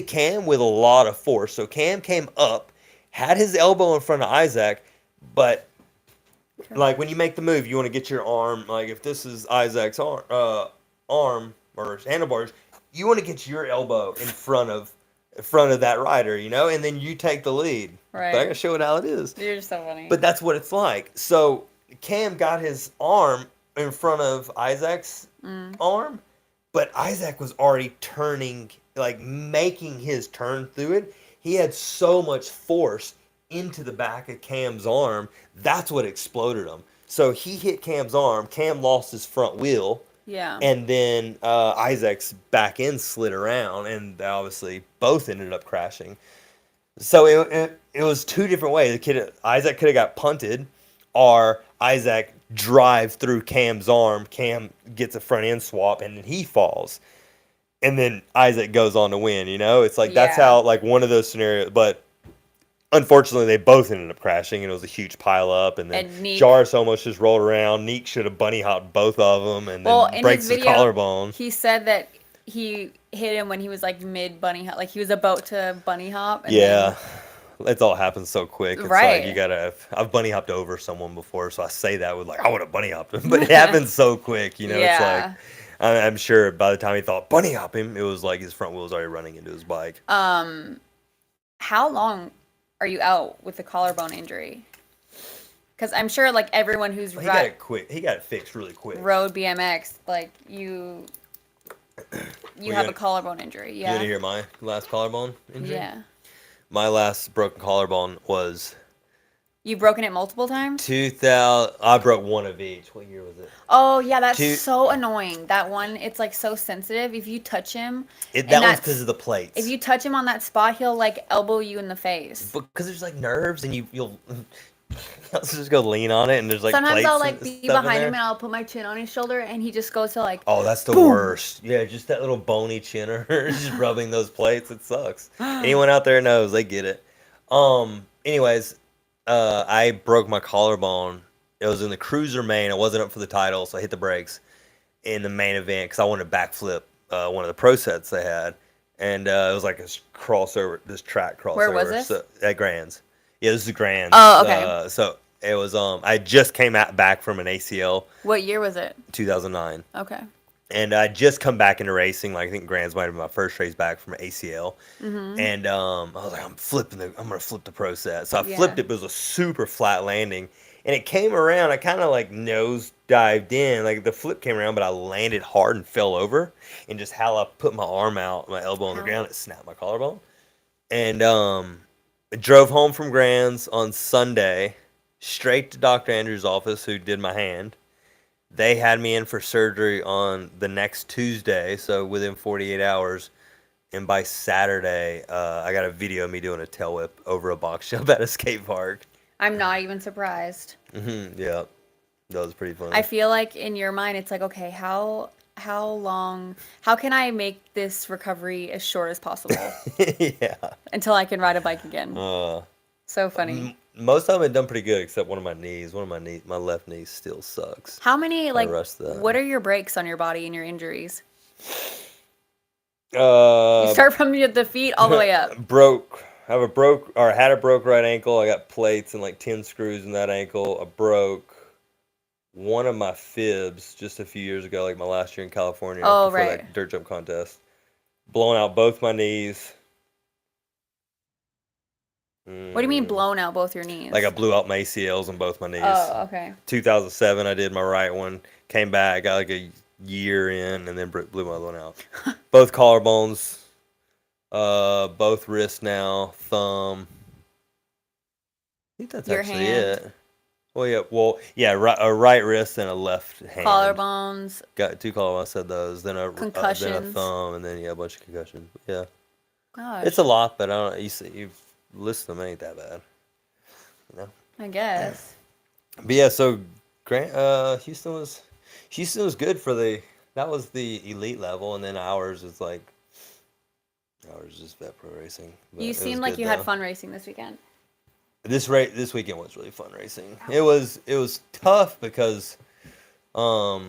Cam with a lot of force. So Cam came up, had his elbow in front of Isaac, but like when you make the move, you want to get your arm. Like if this is Isaac's arm or handlebars, you want to get your elbow in front of that rider, you know, and then you take the lead. But I Right. gotta show it how it is. You're just so funny. But that's what it's like. So Cam got his arm in front of Isaac's Mm. arm, but Isaac was already turning, like making his turn through it. He had so much force into the back of Cam's arm. That's what exploded him. So he hit Cam's arm. Cam lost his front wheel. Yeah. And then Isaac's back end slid around, and obviously both ended up crashing. So it was two different ways. Isaac could have got punted, or Isaac drive through Cam's arm. Cam gets a front end swap, and then he falls, and then Isaac goes on to win. You know, it's like that's Yeah. how like one of those scenarios. But unfortunately, they both ended up crashing, and it was a huge pile up. And then And Neek. Jarvis almost just rolled around. Neek should have bunny hopped both of them, and Well, then in breaks his his video, collarbone. he said that he hit him when he was like mid bunny hop, like he was about to bunny hop. And Yeah. It's all happens so quick. It's like you Right. gotta. I've bunny hopped over someone before, so I say that with like I would have bunny hopped him, but it happens so quick. You know, it's like Yeah. I'm sure by the time he thought bunny hop him, it was like his front wheel was already running into his bike. How long are you out with the collarbone injury? Because I'm sure like everyone who's He got it quick. He got it fixed really quick. rode BMX, like you You have gonna- a collarbone injury. You Yeah. gonna hear my last collarbone injury? Yeah. My last broken collarbone was You've broken it multiple times? 2000. I broke one of each. What year was it? Oh, yeah, that's Two. so annoying. That one, it's like so sensitive. If you touch him, and That one's because of the if plates. you touch him on that spot, he'll like elbow you in the face. Because there's like nerves, and you'll just go lean on it, and there's like Sometimes plates I'll and like be stuff in behind him there. and I'll put my chin on his shoulder and he just goes to like Oh, that's the boom. worst. Yeah, just that little bony chinner, just rubbing those plates. It sucks. Anyone out there knows, they get it. Anyways, I broke my collarbone. It was in the cruiser main. I wasn't up for the title, so I hit the brakes in the main event because I wanted to backflip one of the pro sets they had, and it was like this crossover, this track crossover. Where was this? So, at Grands. Yeah, this is Grands. Oh, okay. So it was I just came back from an ACL, What year was it? 2009. Okay. And I just come back into racing. Like I think Grands might have been my first race back from ACL. Mm-hmm. And I was like, I'm gonna flip the pro set. So I Yeah. flipped it, but it was a super flat landing. And it came around. I kind of like nose dived in. Like the flip came around, but I landed hard and fell over. And just how I put my arm out, my elbow on the Ow. ground, it snapped my collarbone. And I drove home from Grands on Sunday, straight to Dr. Andrews' office, who did my hand. They had me in for surgery on the next Tuesday, so within 48 hours. And by Saturday, I got a video of me doing a tail whip over a box jump at a skate park. I'm not even surprised. Yeah, that was pretty funny. I feel like in your mind it's like, okay, how can I make this recovery as short as possible Yeah. until I can ride a bike again? So funny. Most of them had done pretty good, except one of my knees. My left knee still sucks. How many like rushed that. what are your breaks on your body and your injuries? You Uh, start from the feet all the way up. had a broke right ankle. I got plates and like 10 screws in that ankle. I broke one of my fibs just a few years ago, like my last year in California Oh, before right. that dirt jump contest. Blowing out both my knees. What do you mean blown out both your knees? Like I blew out my ACLs on both my knees. Oh, okay. 2007, I did my right one. Came back, got like a year in, and then blew my other one out. Both collarbones, both wrists now, thumb. I think that's Your actually hand. it. A right wrist and a left hand. Collarbones. Got 2 collarbones. I said those. Then a Concussions. thumb, and then a bunch of concussions. Yeah, Gosh. it's a lot, but I don't. You've listed them, ain't that bad. You know. I guess. But yeah, so Houston was good for that was the elite level, and then ours is just vet pro racing. But You it was seemed like good, you though. had fun racing this weekend. This weekend was really fun racing. It was tough because I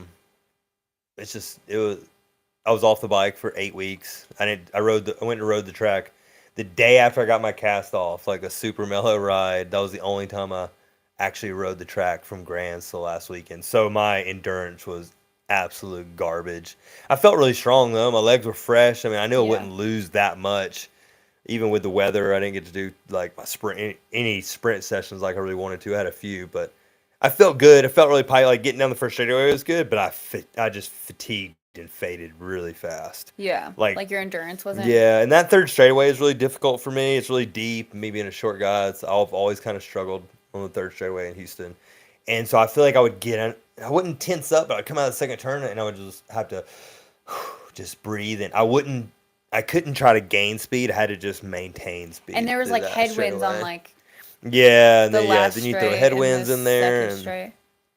was off the bike for 8 weeks. I went and rode the track the day after I got my cast off, like a super mellow ride. That was the only time I actually rode the track from Grands to last weekend. So my endurance was absolute garbage. I felt really strong though. My legs were fresh. I mean, I knew I Yeah. wouldn't lose that much. Even with the weather, I didn't get to do like my any sprint sessions like I really wanted to. I had a few, but I felt good. I felt really like getting down the first straightaway was good, but I just fatigued and faded really fast. Yeah. Like your endurance wasn't. Yeah, and that third straightaway is really difficult for me. It's really deep. Me being a short guy, I've always kind of struggled on the third straightaway in Houston, and so I feel like I wouldn't tense up, but I'd come out of the second turn and I would just have to just breathe, and I couldn't try to gain speed. I had to just maintain speed. And there was through like that headwinds on straightaway. like Yeah, and the then last then you straight throw headwinds and in the there, second and straight.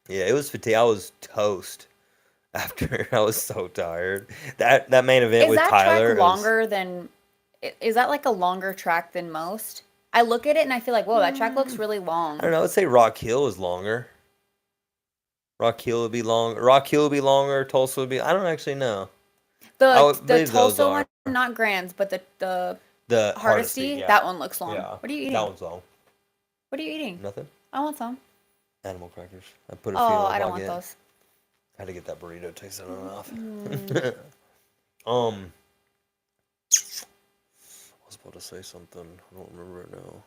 yeah, it was fatigue. I was toast after. I was so tired. That main event Is with that Tyler track longer than? Is that like a longer track than most? I look at it and I feel like, whoa, that track looks really long. I don't know. I would say Rock Hill is longer. Rock Hill would be long. Rock Hill would be longer. Tulsa would be. I don't actually know. The believe those Tulsa are. one, not Grands, but the The Hardesty, yeah. that one looks long. Yeah. What are you eating? That one's long. What are you eating? Nothing. I want some. Animal crackers. I put a few Oh, on I a don't want baguette. those. I had to get that burrito tasted in my mouth. Mm. I was about to say something. I don't remember it now.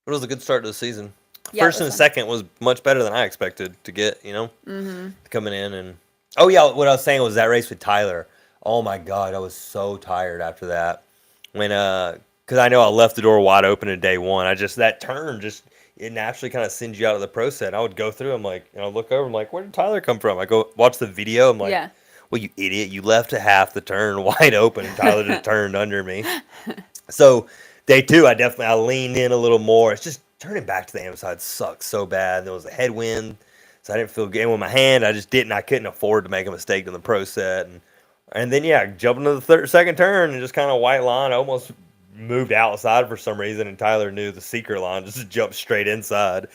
It was a good start to the season. Yeah, it First was and fun. second was much better than I expected to get, Mm-hmm. coming in. And oh yeah, what I was saying was that race with Tyler. Oh my God, I was so tired after that. When because I know I left the door wide open in day one. That turn it naturally kind of sends you out of the pro set. I would go through, I'm like, and I look over, I'm like, where did Tyler come from? I go watch the video, I'm like, Yeah. well, you idiot, you left a half the turn wide open, and Tyler just turned under me. So day two, I leaned in a little more. It's just turning back to the amp side sucks so bad. There was a headwind, so I didn't feel good with my hand. I couldn't afford to make a mistake in the pro set, and then yeah, jumping to the second turn and just kind of white line. I almost moved outside for some reason, and Tyler knew the secret line just jumped straight inside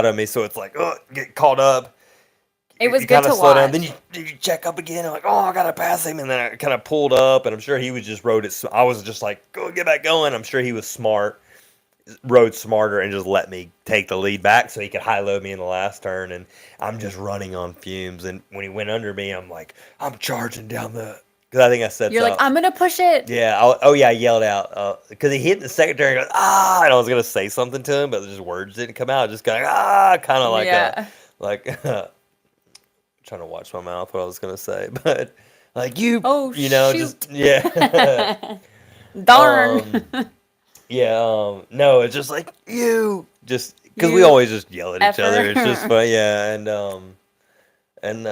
of me. So it's like, oh, get caught up. It was You good kind of to slow down, then watch. you check up again. I'm like, oh, I gotta pass him, and then I kind of pulled up, and I'm sure he was just rode it. I was just like, go get back going. I'm sure he was smart, rode smarter, and just let me take the lead back so he could high load me in the last turn. And I'm just running on fumes. And when he went under me, I'm like, I'm charging down because I think I said You're like, so. I'm gonna push it. Yeah. I yelled out because he hit the second turn. He goes, ah, and I was gonna say something to him, but just words didn't come out. Just kind of like Yeah. like trying to watch my mouth what I was gonna say, but like Oh shoot. just yeah. Darn. um yeah, no, it's just like you just because we You always just yell at each other. It's just effer. fun, yeah, and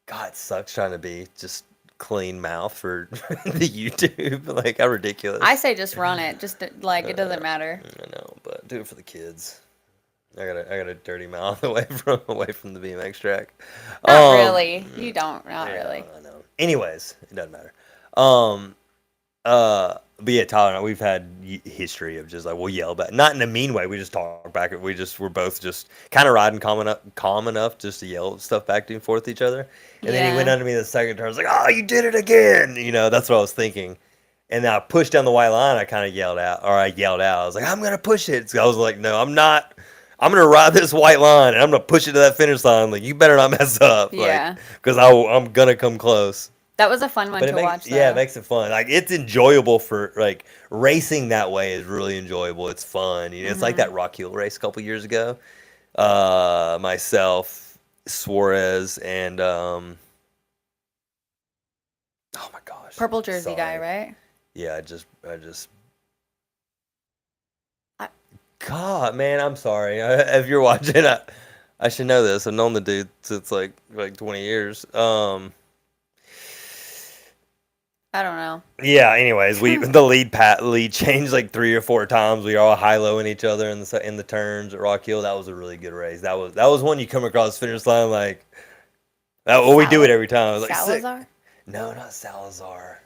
God, it sucks trying to be just clean mouth for the YouTube. Like how I ridiculous. say just run it. Just like it doesn't matter. I know, but do it for the kids. I got a dirty mouth away from the BMX track. Not Um, really. You don't. Not yeah, really. I know. Anyways, it doesn't matter. Um, but yeah, Tyler and I, we've had history of just like we'll yell back, not in a mean way. We just talk back. We're both just kind of riding calm enough just to yell stuff back and forth to each other. And then he went Yeah. under me the second turn. I was like, "Oh, you did it again!" That's what I was thinking. And then I pushed down the white line. I yelled out. I was like, "I'm gonna push it." So I was like, "No, I'm not. I'm gonna ride this white line and I'm gonna push it to that finish line. Like, you better not mess up, like, Yeah. because I'm gonna come close." That was a fun one But to watch it though. makes it fun. Like it's enjoyable for like racing that way is really enjoyable. It's fun. It's like Hmm. that Rock Hill race a couple years ago. Myself, Suarez, and oh my gosh, Purple jersey guy, sorry. right? Yeah, I just I, God, man, I'm sorry. If you're watching, I should know this. I've known the dude since like 20 years. I don't know. Yeah. Anyways, the lead changed like 3 or 4 times. We were all high lowing each other in the turns at Rock Hill. That was a really good race. That was one you come across the finish line like that. Well, we do it every time. I was like sick. Salazar? No, not Salazar.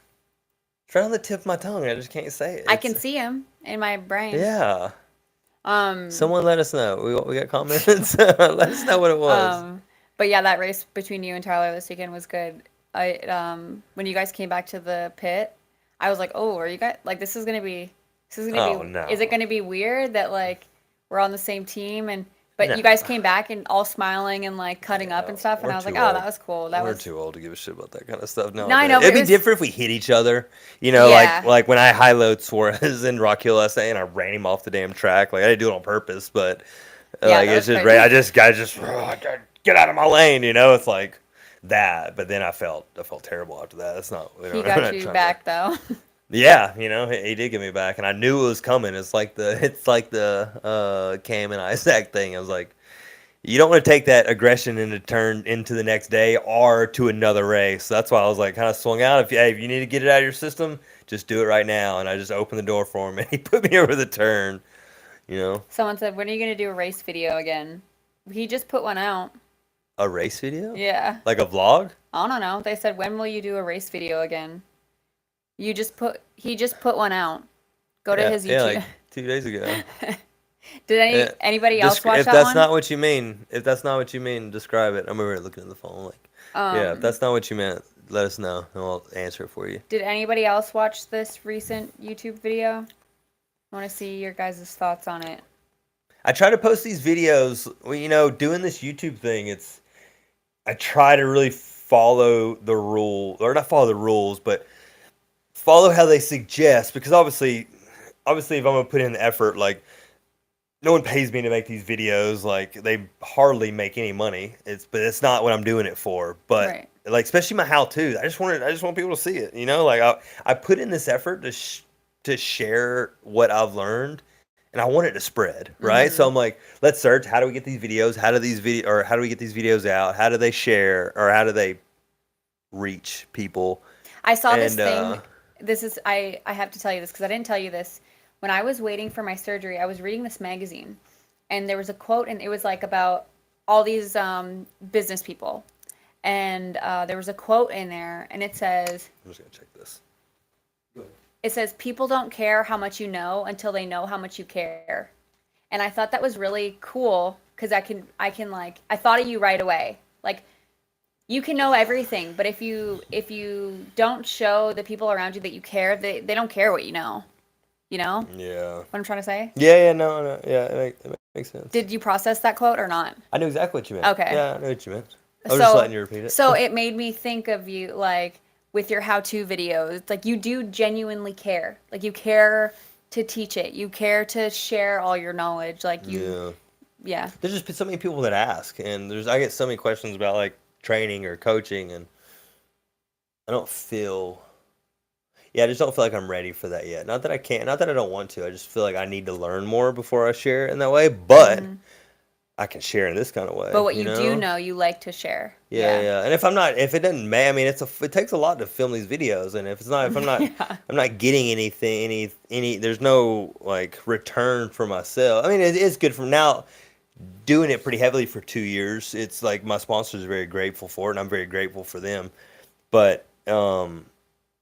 It's right on the tip of my tongue. I just can't say it. I can see him in my brain. Yeah. Um, Someone let us know. We got comments. Let us know what it was. but yeah, that race between you and Tyler this weekend was good. When you guys came back to the pit, I was like, oh, are you guys like this is gonna Oh be is it no. gonna be weird that like we're on the same team but No. you guys came back and all smiling and like cutting up Yeah, and stuff and we're I was like, too oh, old. that was cool. That We're was too old to give a shit about that kind of stuff no, I nowadays. know, but It'd it be was different if we hit each other. yeah, Like when I high load Suarez in Rock Hill SA and I ran him off the damn track. Like I didn't do it on purpose, but yeah, like that it's was just crazy. I just get out of my lane. It's like that. But then I felt terrible after that. That's not. He I'm got not you trying to. back though. Yeah, he did get me back, and I knew it was coming. It's like the Cam and Isaac thing. I was like, you don't want to take that aggression into turn into the next day or to another race. So that's why I was like kind of swung out. If you need to get it out of your system, just do it right now. And I just opened the door for him, and he put me over the turn. You know, Someone said, when are you gonna do a race video again? He just put one out. a race video, Yeah. like a vlog. I don't know. They said, when will you do a race video again? He just put one out. Go to Yeah, his yeah, YouTube. like 2 days ago. Did anybody else watch If that that's one? not what you mean, describe it. I'm over here looking at the phone. Like, yeah, if Um, that's not what you meant, let us know, and we'll answer it for you. did anybody else watch this recent YouTube video? I want to see your guys' thoughts on it. I try to post these videos. Well, doing this YouTube thing, I try to really follow the rule, or not follow the rules, but follow how they suggest. Because obviously, if I'm gonna put in the effort, like no one pays me to make these videos. Like they hardly make any money. But it's not what I'm doing it for. But Right. like especially my how-tos, I just want people to see it. Like I put in this effort to share what I've learned, and and I want it to spread, right? So Mm-hmm. I'm like, let's search. How do we get these videos? How do we get these videos out? How do they share, or how do they reach people? I saw this And thing. This is I have to tell you this because I didn't tell you this. When I was waiting for my surgery, I was reading this magazine, and there was a quote, and it was like about all these business people, and there was a quote in there, and I'm just gonna check this. it says people don't care how much you know until they know how much you care, and I thought that was really cool because I can like I thought of you right away, like you can know everything, but if you don't show the people around you that you care, they don't care what you know. You know Yeah. what I'm trying to say? Yeah, no, no, yeah, it makes sense. Did you process that quote or not? I knew exactly what you meant. Okay. Yeah, I know what you meant. I was just So letting you repeat it. so it made me think of you like with your how-to videos. Like you do genuinely care. Like you care to teach it. You care to share all your knowledge. Like you Yeah. yeah. There's just so many people that ask, and I get so many questions about like training or coaching, and I don't feel, yeah, I just don't feel like I'm ready for that yet. Not that I can't, not that I don't want to. I just feel like I need to learn more before I share it in that way. But Hmm. I can share in this kind of But way, what you you do know? know, you like to share. Yeah, Yeah. yeah. And if I'm not, if it doesn't I mean, it takes a lot to film these videos, and if it's not, if Yeah. I'm not getting anything, there's no like return for myself. I mean, it is good from now doing it pretty heavily for 2 years. It's like my sponsors are very grateful for it, and I'm very grateful for them. But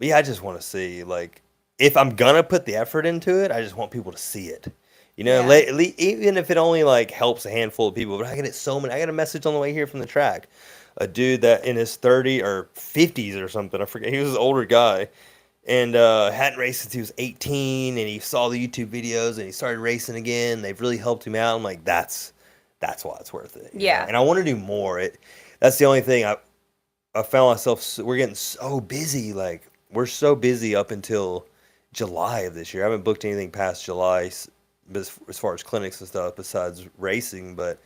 yeah, I just want to see like if I'm gonna put the effort into it, I just want people to see it. You know, Yeah. even if it only like helps a handful of people. But I get it so many. I got a message on the way here from the track, a dude that in his 30 or 50s or something. I forget. He was an older guy and hadn't raced since he was 18, and he saw the YouTube videos and he started racing again. They've really helped him out. I'm like, that's why it's worth it. You know? Yeah. And I want to do more. That's the only thing I found myself. We're getting so busy. Like we're so busy up until July of this year. I haven't booked anything past July, as far as clinics and stuff, besides racing. But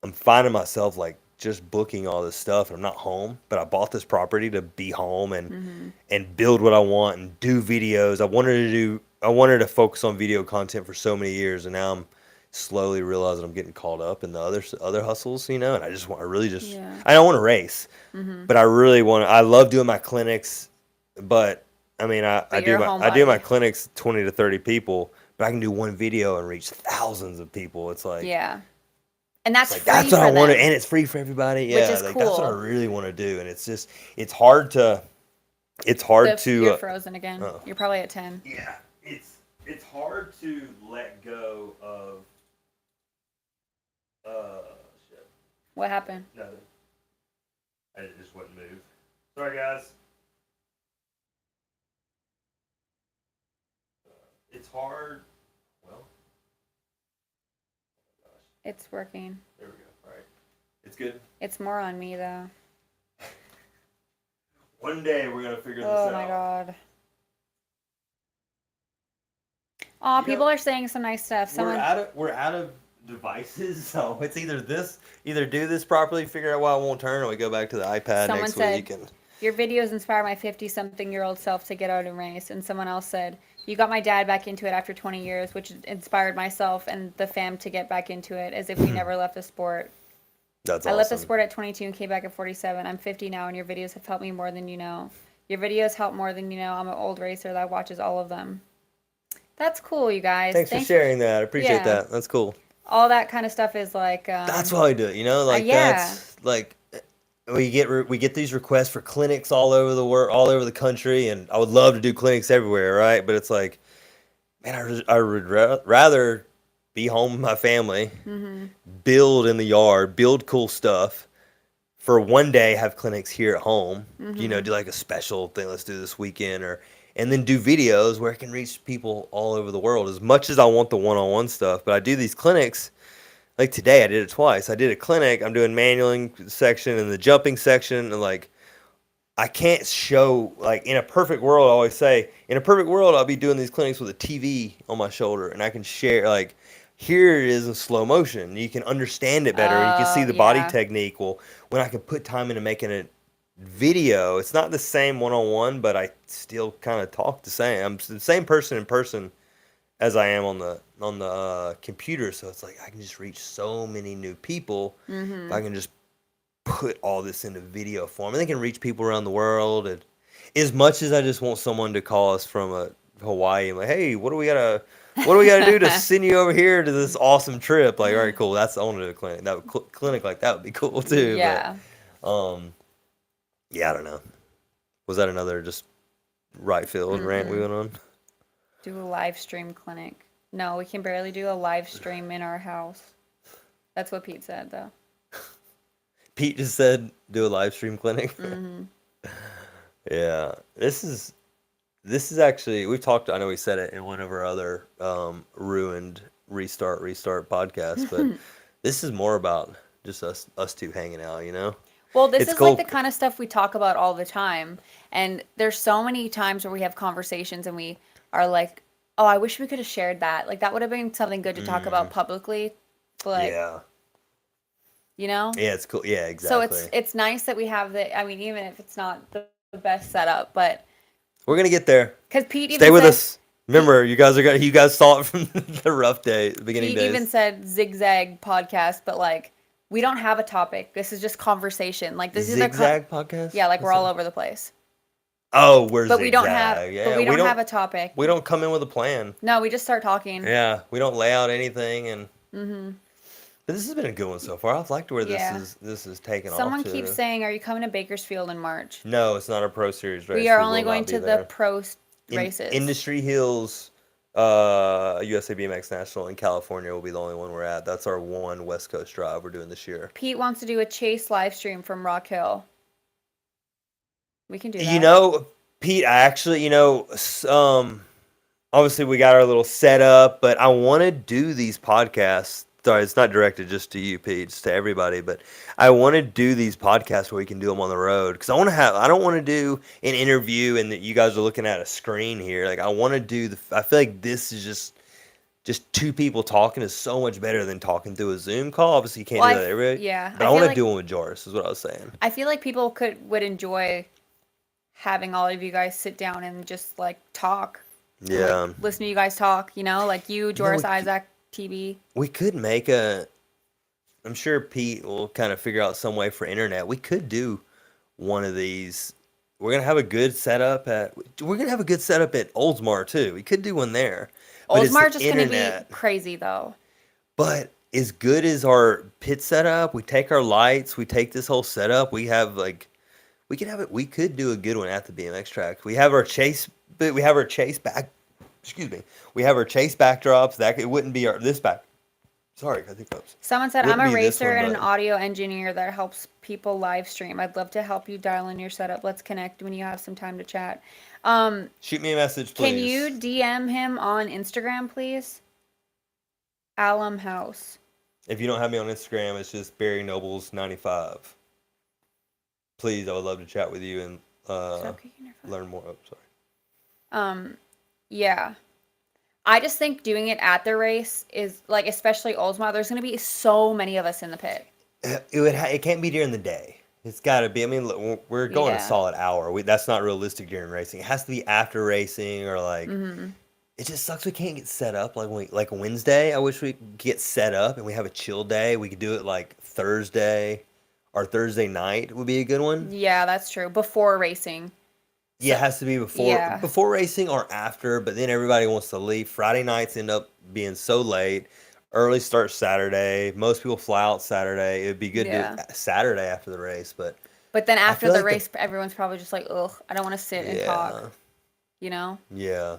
I'm finding myself like just booking all this stuff, and I'm not home. But I bought this property to be home Hmm. and build what I want and do videos. I wanted to focus on video content for so many years, and now I'm slowly realizing I'm getting caught up in the other hustles, you know. And I really just, Yeah. I don't want to race, Hmm. but I really want to. I love doing my clinics, but I mean, But you're a I do my homebody. clinics 20 to 30 people, but I can do one video and reach thousands of people. Yeah. And that's That's free what I for want to, them, and it's free for everybody. which Yeah, is like that's what I cool. really want to do, and it's just it's hard to You're frozen again. uh, You're probably at 10. yeah, it's hard to let go of shit. What happened? Nothing. I just wouldn't move. Sorry, guys. It's hard. Well, gosh, It's working. there we go. All right, it's good. It's more on me though. One day we're gonna figure this Oh my out. god. Aw, You know, people are saying some nice stuff. Someone we're out of devices, so it's either do this properly, figure out why it won't turn, or we go back to the iPad someone next said week. And your videos inspire my 50-something-year-old self to get out and race. And someone else said you got my dad back into it after 20 years, which inspired myself and the fam to get back into it as if we never left the sport. that's I left the awesome. sport at 22 and came back at 47. I'm 50 now, and your videos have helped me more than you know. Your videos help more than you know. I'm an old racer that watches all of them. That's cool, you guys. Thanks for sharing that. I appreciate Yeah. that. That's cool. All that kind of stuff is like, That's why I do it. You know, like yeah, that's like we get these requests for clinics all over the world, all over the country, and I would love to do clinics everywhere, right? But it's like, man, I would rather be home with my family, hmm build in the yard, build cool stuff. For one day, have clinics here at home. You know, hmm do like a special thing. Let's do this weekend, or and then do videos where it can reach people all over the world. As much as I want the one-on-one stuff, but I do these clinics. Like today, I did it twice. I did a clinic. I'm doing manualing section and the jumping section, and like I can't show like in a perfect world. I always say in a perfect world, I'll be doing these clinics with a TV on my shoulder, and I can share like here it is in slow motion. You can understand it better, and you can see the body yeah, technique. Well, when I can put time into making a video, it's not the same one on one, but I still kind of talk the same. I'm the same person in person as I am on the computer. So it's like I can just reach so many new people if I can just put all this into video form, and they can reach people around the world. And as much as I just want someone to call us from Hawaii, I'm like, hey, what do we gotta do to send you over here to this awesome trip? Like, all right, cool. That's I want to do a clinic. Clinic like that would be cool too. Yeah. But yeah, I don't know. Was that another just right field rant we went on? Do a live stream clinic. No, we can barely do a live stream in our house. That's what Pete said, though. Pete just said do a live stream clinic. Yeah, this is actually we've talked. I know we said it in one of our other ruined restart podcasts, but this is more about just us two hanging out. You know, Well, this it's is like cool. the kind of stuff we talk about all the time. And there's so many times where we have conversations and we are like, oh, I wish we could have shared that. Like, that would have been something good to talk about publicly. But, like, Yeah, you know? yeah, it's cool. Yeah, So exactly. it's nice that we have the, I mean, even if it's not the best setup, but We're gonna get there. because Pete Stay even with said, us. Remember, you guys saw it from the rough day, the beginning Pete days. even said zigzag podcast, but like, we don't have a topic. This is just conversation. Like, this is Zigzag podcast. yeah, like we're What's all that? over the place. Oh, we're But zigzag. we don't have, Yeah, but we don't have a topic. we don't come in with a plan. No, we just start talking. Yeah, we don't lay out anything, and but this has been a good one so far. I've liked where Yeah. this is taken Someone off to. keeps saying, "Are you coming to Bakersfield in March?" No, it's not a Pro Series race. We are We only will going not be to the there. pro races. Industry Hills, USA BMX National in California will be the only one we're at. That's our one West Coast drive we're doing this year. Pete wants to do a chase live stream from Rock Hill. We can do that. You know, Pete, I actually, obviously we got our little setup, but I want to do these podcasts. Sorry, it's not directed just to you, Pete, it's to everybody, but I want to do these podcasts where we can do them on the road because I don't want to do an interview and that you guys are looking at a screen here. Like I want to do I feel like this is just two people talking is so much better than talking through a Zoom call. Obviously, you can't do that every. Yeah, but I want to do one with Joris. Is what I was saying. I feel like people would enjoy having all of you guys sit down and just like talk. Yeah. Like, listen to you guys talk. You know, like you, Joris, Isaac, TB. We could make I'm sure Pete will kind of figure out some way for internet. We could do one of these. We're gonna have a good setup at Oldsmar too. We could do one there. But it's Oldsmar the just gonna be internet. crazy though. But as good as our pit setup, we take our lights, we take this whole setup. We have like, we could have it. We could do a good one at the BMX track. We have our chase, but we have our chase back. Excuse me. We have our chase backdrops. That it wouldn't be this back. Sorry, I think that's. Someone said, Wouldn't I'm a be this racer one, and an but- audio engineer that helps people live stream. I'd love to help you dial in your setup. Let's connect when you have some time to chat. Shoot me a message, please. Can you DM him on Instagram, please? Alum House. If you don't have me on Instagram, it's just Barry Nobles 95. Please, I would love to chat with you and Stop kicking your phone. learn more. Oh, sorry. Yeah. I just think doing it at the race is like, especially Oldsmar, there's going to be so many of us in the pit. It can't be during the day. It's got to be. I mean, look, we're going a Yeah. solid hour. That's not realistic during racing. It has to be after racing or like. It just sucks we can't get set up like Wednesday. I wish we could get set up and we have a chill day. We could do it like Thursday or Thursday night would be a good one. Yeah, that's true. Before racing. Yeah, it has to be before racing or after, but then everybody wants to leave. Friday nights end up being so late. Early start Saturday. Most people fly out Saturday. It'd be good to do it Saturday after the race, but then after feel the like race, everyone's probably just like, ugh, I don't want to sit and talk. You know? Yeah.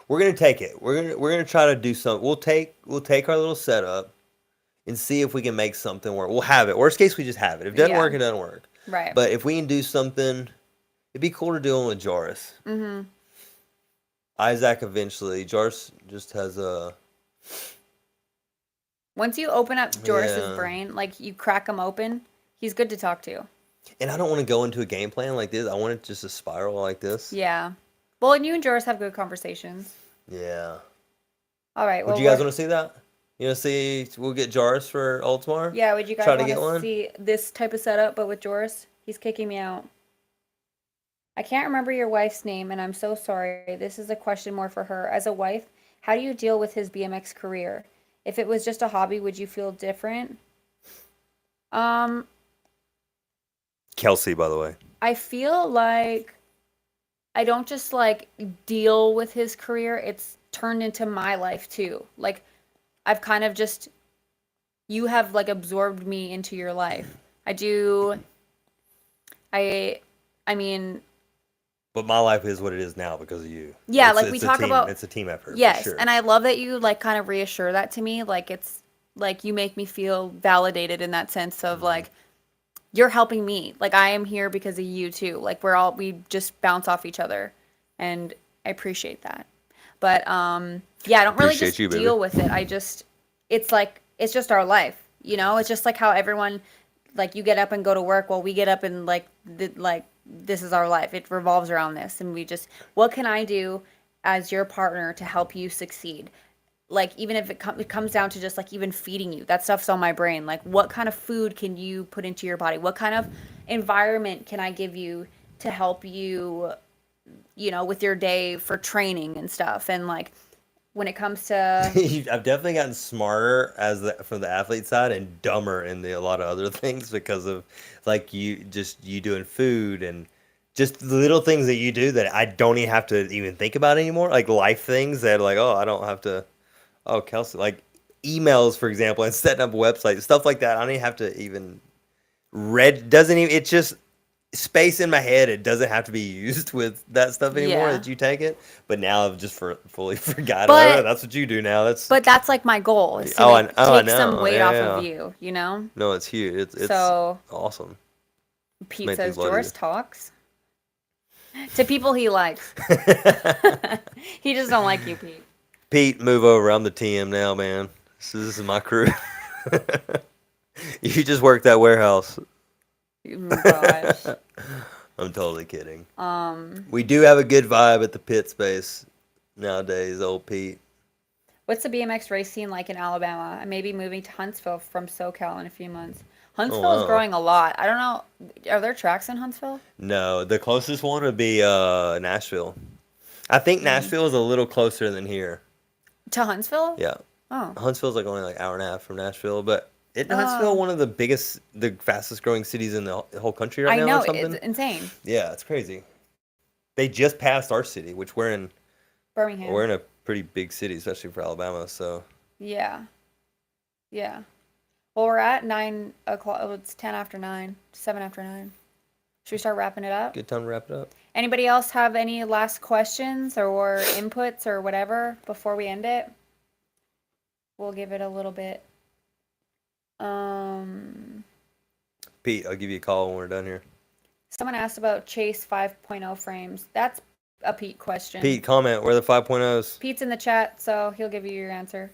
We're gonna take it. We're gonna try to do something. We'll take our little setup and see if we can make something work. We'll have it. Worst case, we just have it. If it doesn't work, it doesn't work. Right. But if we can do something, it'd be cool to do it with Joris. Mm-hmm. Isaac eventually. Joris just has a. Once you open up Joris's brain, like you crack him open, he's good to talk to. And I don't want to go into a game plan like this. I want it just to spiral like this. Yeah. Well, and you and Joris have good conversations. Yeah. All right. Would you guys want to see that? You know, see, we'll get Joris for Oldsmar? Yeah, would you guys try to want get to one? see this type of setup, but with Joris? He's kicking me out. I can't remember your wife's name, and I'm so sorry. This is a question more for her. As a wife, how do you deal with his BMX career? If it was just a hobby, would you feel different? Um, Kelsey, by the way. I feel like I don't just like deal with his career, it's turned into my life too. Like I've kind of just you have like absorbed me into your life. I do I I mean, But my life is what it is now because of you. yeah, like we It's a talk team. about It's a team effort for yes, sure. and I love that you like kind of reassure that to me. Like it's like you make me feel validated in that sense of Mhm. like you're helping me. Like I am here because of you too. Like we just bounce off each other and I appreciate that. But yeah, I don't really Appreciate just you, baby. deal with it. I just it's like it's just our life, you know? It's just like how everyone like you get up and go to work. Well, we get up and like this is our life. It revolves around this and we just what can I do as your partner to help you succeed? Like even if it comes down to just like even feeding you, that stuff's on my brain. Like what kind of food can you put into your body? What kind of environment can I give you to help you, you know, with your day for training and stuff? And like when it comes to I've definitely gotten smarter from the athlete side and dumber in a lot of other things because of like you doing food and just the little things that you do that I don't even have to even think about anymore. Like life things that like, oh, I don't have to. Oh, Kelsey, like emails, for example, and setting up websites, stuff like that. I don't even have to even doesn't even, it's just space in my head. It doesn't have to be used with that stuff anymore yeah. that you take it. But now I've just fully forgot. Like, oh, But that's what you do now. That's, but that's like my goal is to oh, make I take some know. weight Yeah, off of yeah. you, you know? No, it's huge. It's So awesome. Pete Make things says a lot Joris easier. talks to people he likes. He just don't like you, Pete. Pete, move over. I'm the TM now, man. This is my crew. You just work that warehouse. Oh gosh. I'm totally kidding. Um, We do have a good vibe at the pit space nowadays, old Pete. what's the BMX race scene like in Alabama? I may be moving to Huntsville from SoCal in a few months. Oh Huntsville is wow. growing a lot. I don't know. Are there tracks in Huntsville? No, the closest one would be Nashville. I think Mm. Nashville is a little closer than here. To Huntsville? Yeah. Oh. Huntsville's like only like hour and a half from Nashville, but isn't Huntsville Oh. one of the fastest growing cities in the whole country right I now or know. It's something? insane. Yeah, it's crazy. They just passed our city, which we're Birmingham. in a pretty big city, especially for Alabama. So Yeah. Yeah. Well, we're at 9 o'clock. Oh, it's 10 after 9, 7 after 9. Should we start wrapping it up? good time to wrap it up. Anybody else have any last questions or inputs or whatever before we end it? We'll give it a little bit. Um, Pete, I'll give you a call when we're done here. Someone asked about Chase 5.0 frames. That's a Pete question. Pete, comment. Where are the 5.0s? Pete's in the chat, so he'll give you your answer.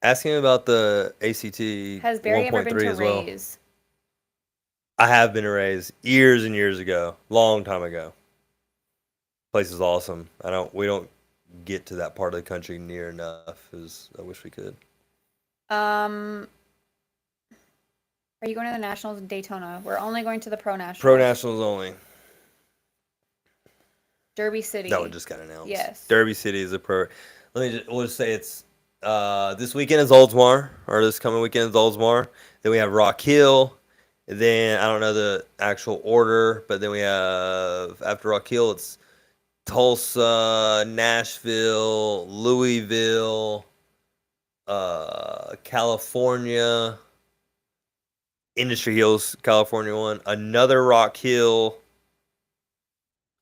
Ask him about the ACT Has Barry ever been 1.3 to as well. Rays? I have been to Rays years and years ago, long time ago. Place is awesome. We don't get to that part of the country near enough as I wish we could. Are you going to the Nationals in Daytona? We're only going to the Pro Nationals. Pro Nationals only. Derby City. That one just got announced. Yes. Derby City is a pro. We'll just say it's this weekend is Oldsmar, or this coming weekend is Oldsmar. Then we have Rock Hill. Then I don't know the actual order, but then we have after Rock Hill it's Tulsa, Nashville, Louisville, California, Industry Hills, California one, another Rock Hill.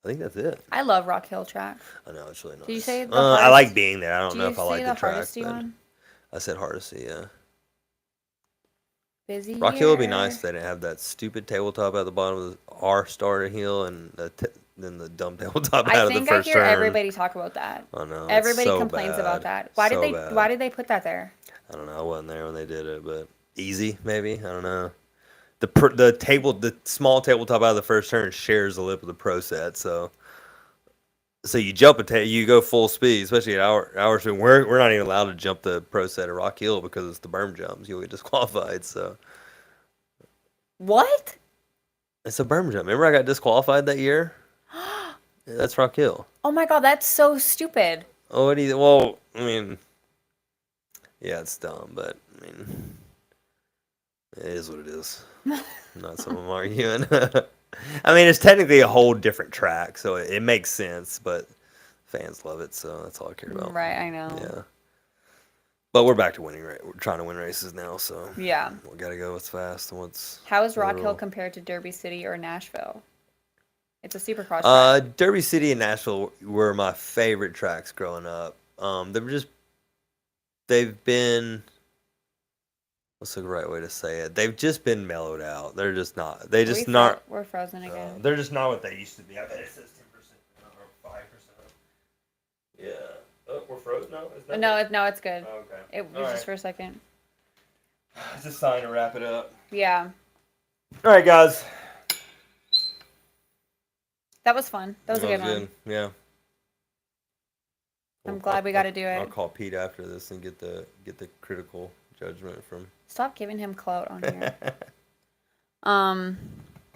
I think that's it. I love Rock Hill track. I know it's really nice. Did you say the I hardest? like being there. I don't Do know you if I say like the the track, Hardesty but one? I said Hardesty, yeah. Busy Rock Hill would be year. nice if they didn't have that stupid tabletop at the bottom of the R starter hill and then the dumb tabletop I out of the think I first hear turn. everybody talk about that. I know. Everybody so complains bad. about that. Why So did they bad. why did they put that there? I don't know. I wasn't there when they did it, but easy maybe. I don't know. The small tabletop out of the first turn shares the lip of the pro set, so you jump you go full speed, especially at our speed. We're not even allowed to jump the pro set at Rock Hill because it's the berm jumps. You'll get disqualified. So What? it's a berm jump. Remember I got disqualified that year? That's Rock Hill. Oh my god, that's so stupid. Oh, what do you? Well, I mean, yeah, it's dumb, but I mean, it is what it is. Not something I'm arguing. I mean, it's technically a whole different track, so it makes sense, but fans love it, so that's all I care about. Right, I know. Yeah. But we're back to winning. We're trying to win races now, so Yeah. we gotta go what's fast and what's. How is Rock Hill literal. compared to Derby City or Nashville? It's a supercross track. Derby City and Nashville were my favorite tracks growing up. They've been. What's the right way to say it? They've just been mellowed out. They're just not. They just not. We're frozen again. They're just not what they used to be. I bet it says 10% or 5%. Yeah. Oh, we're frozen now? No, it's good. Oh, okay. It was just for a second. It's a sign to wrap it up. Yeah. All right, guys. That was fun. That was a good one. Yeah. I'm glad we got to do it. I'll call Pete after this and get the critical judgment from. Stop giving him clout on here.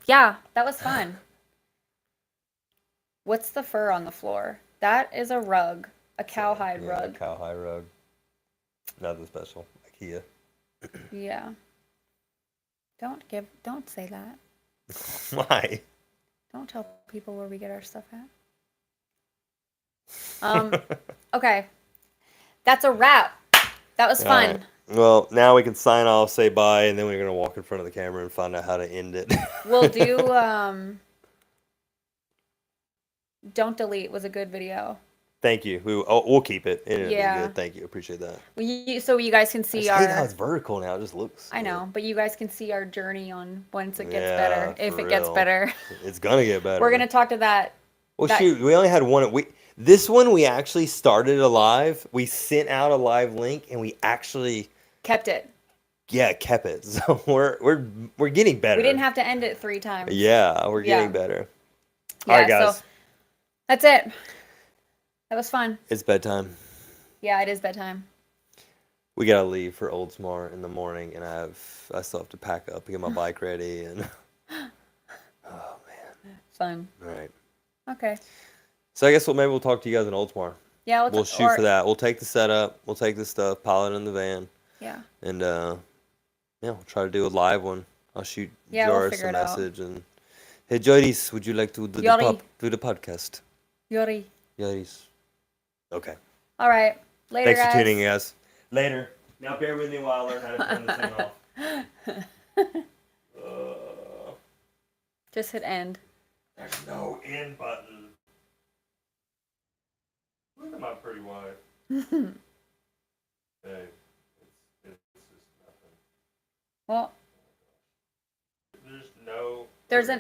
Yeah, that was fun. What's the fur on the floor? That is a rug, a cowhide rug. A cowhide rug. Nothing special. IKEA. Yeah. Don't say that. Why? Don't tell people where we get our stuff at. Okay. That's a wrap. That was fun. Right. Well, now we can sign off, say bye, and then we're gonna walk in front of the camera and find out how to end it. We'll do Don't Delete was a good video. Thank you. We'll keep it. Yeah. Good. Thank you. Appreciate that. So you guys can see I hate how it's vertical now. It just looks. I know, but you guys can see our journey on once it gets Yeah, better. If for it gets real. better. It's gonna get better. We're gonna talk to that. Well, shoot, we only had one. This one we actually started a live. We sent out a live link, and we actually Kept it. Yeah, kept it. So we're getting better. We didn't have to end it 3 times. Yeah, we're getting better. Yeah, all right, guys. So that's it. That was fun. It's bedtime. Yeah, it is bedtime. We gotta leave for Oldsmar in the morning, and I still have to pack up and get my bike ready. And oh man, fun. All right. Okay. So I guess maybe we'll talk to you guys in Oldsmar. Yeah, we'll shoot for that. We'll take the setup. We'll take the stuff, pile it in the van. Yeah. And yeah, we'll try to do a live one. I'll shoot Joris a message and hey Joris, would you like to do the podcast? Joris. Okay. All right. Later, Thanks for tuning in, guys. Later. Now bear with me while I learn how to turn this thing off. Just hit end. There's no end button. Look at my pretty wife. Hey. It's just nothing. Well, There's no. There's an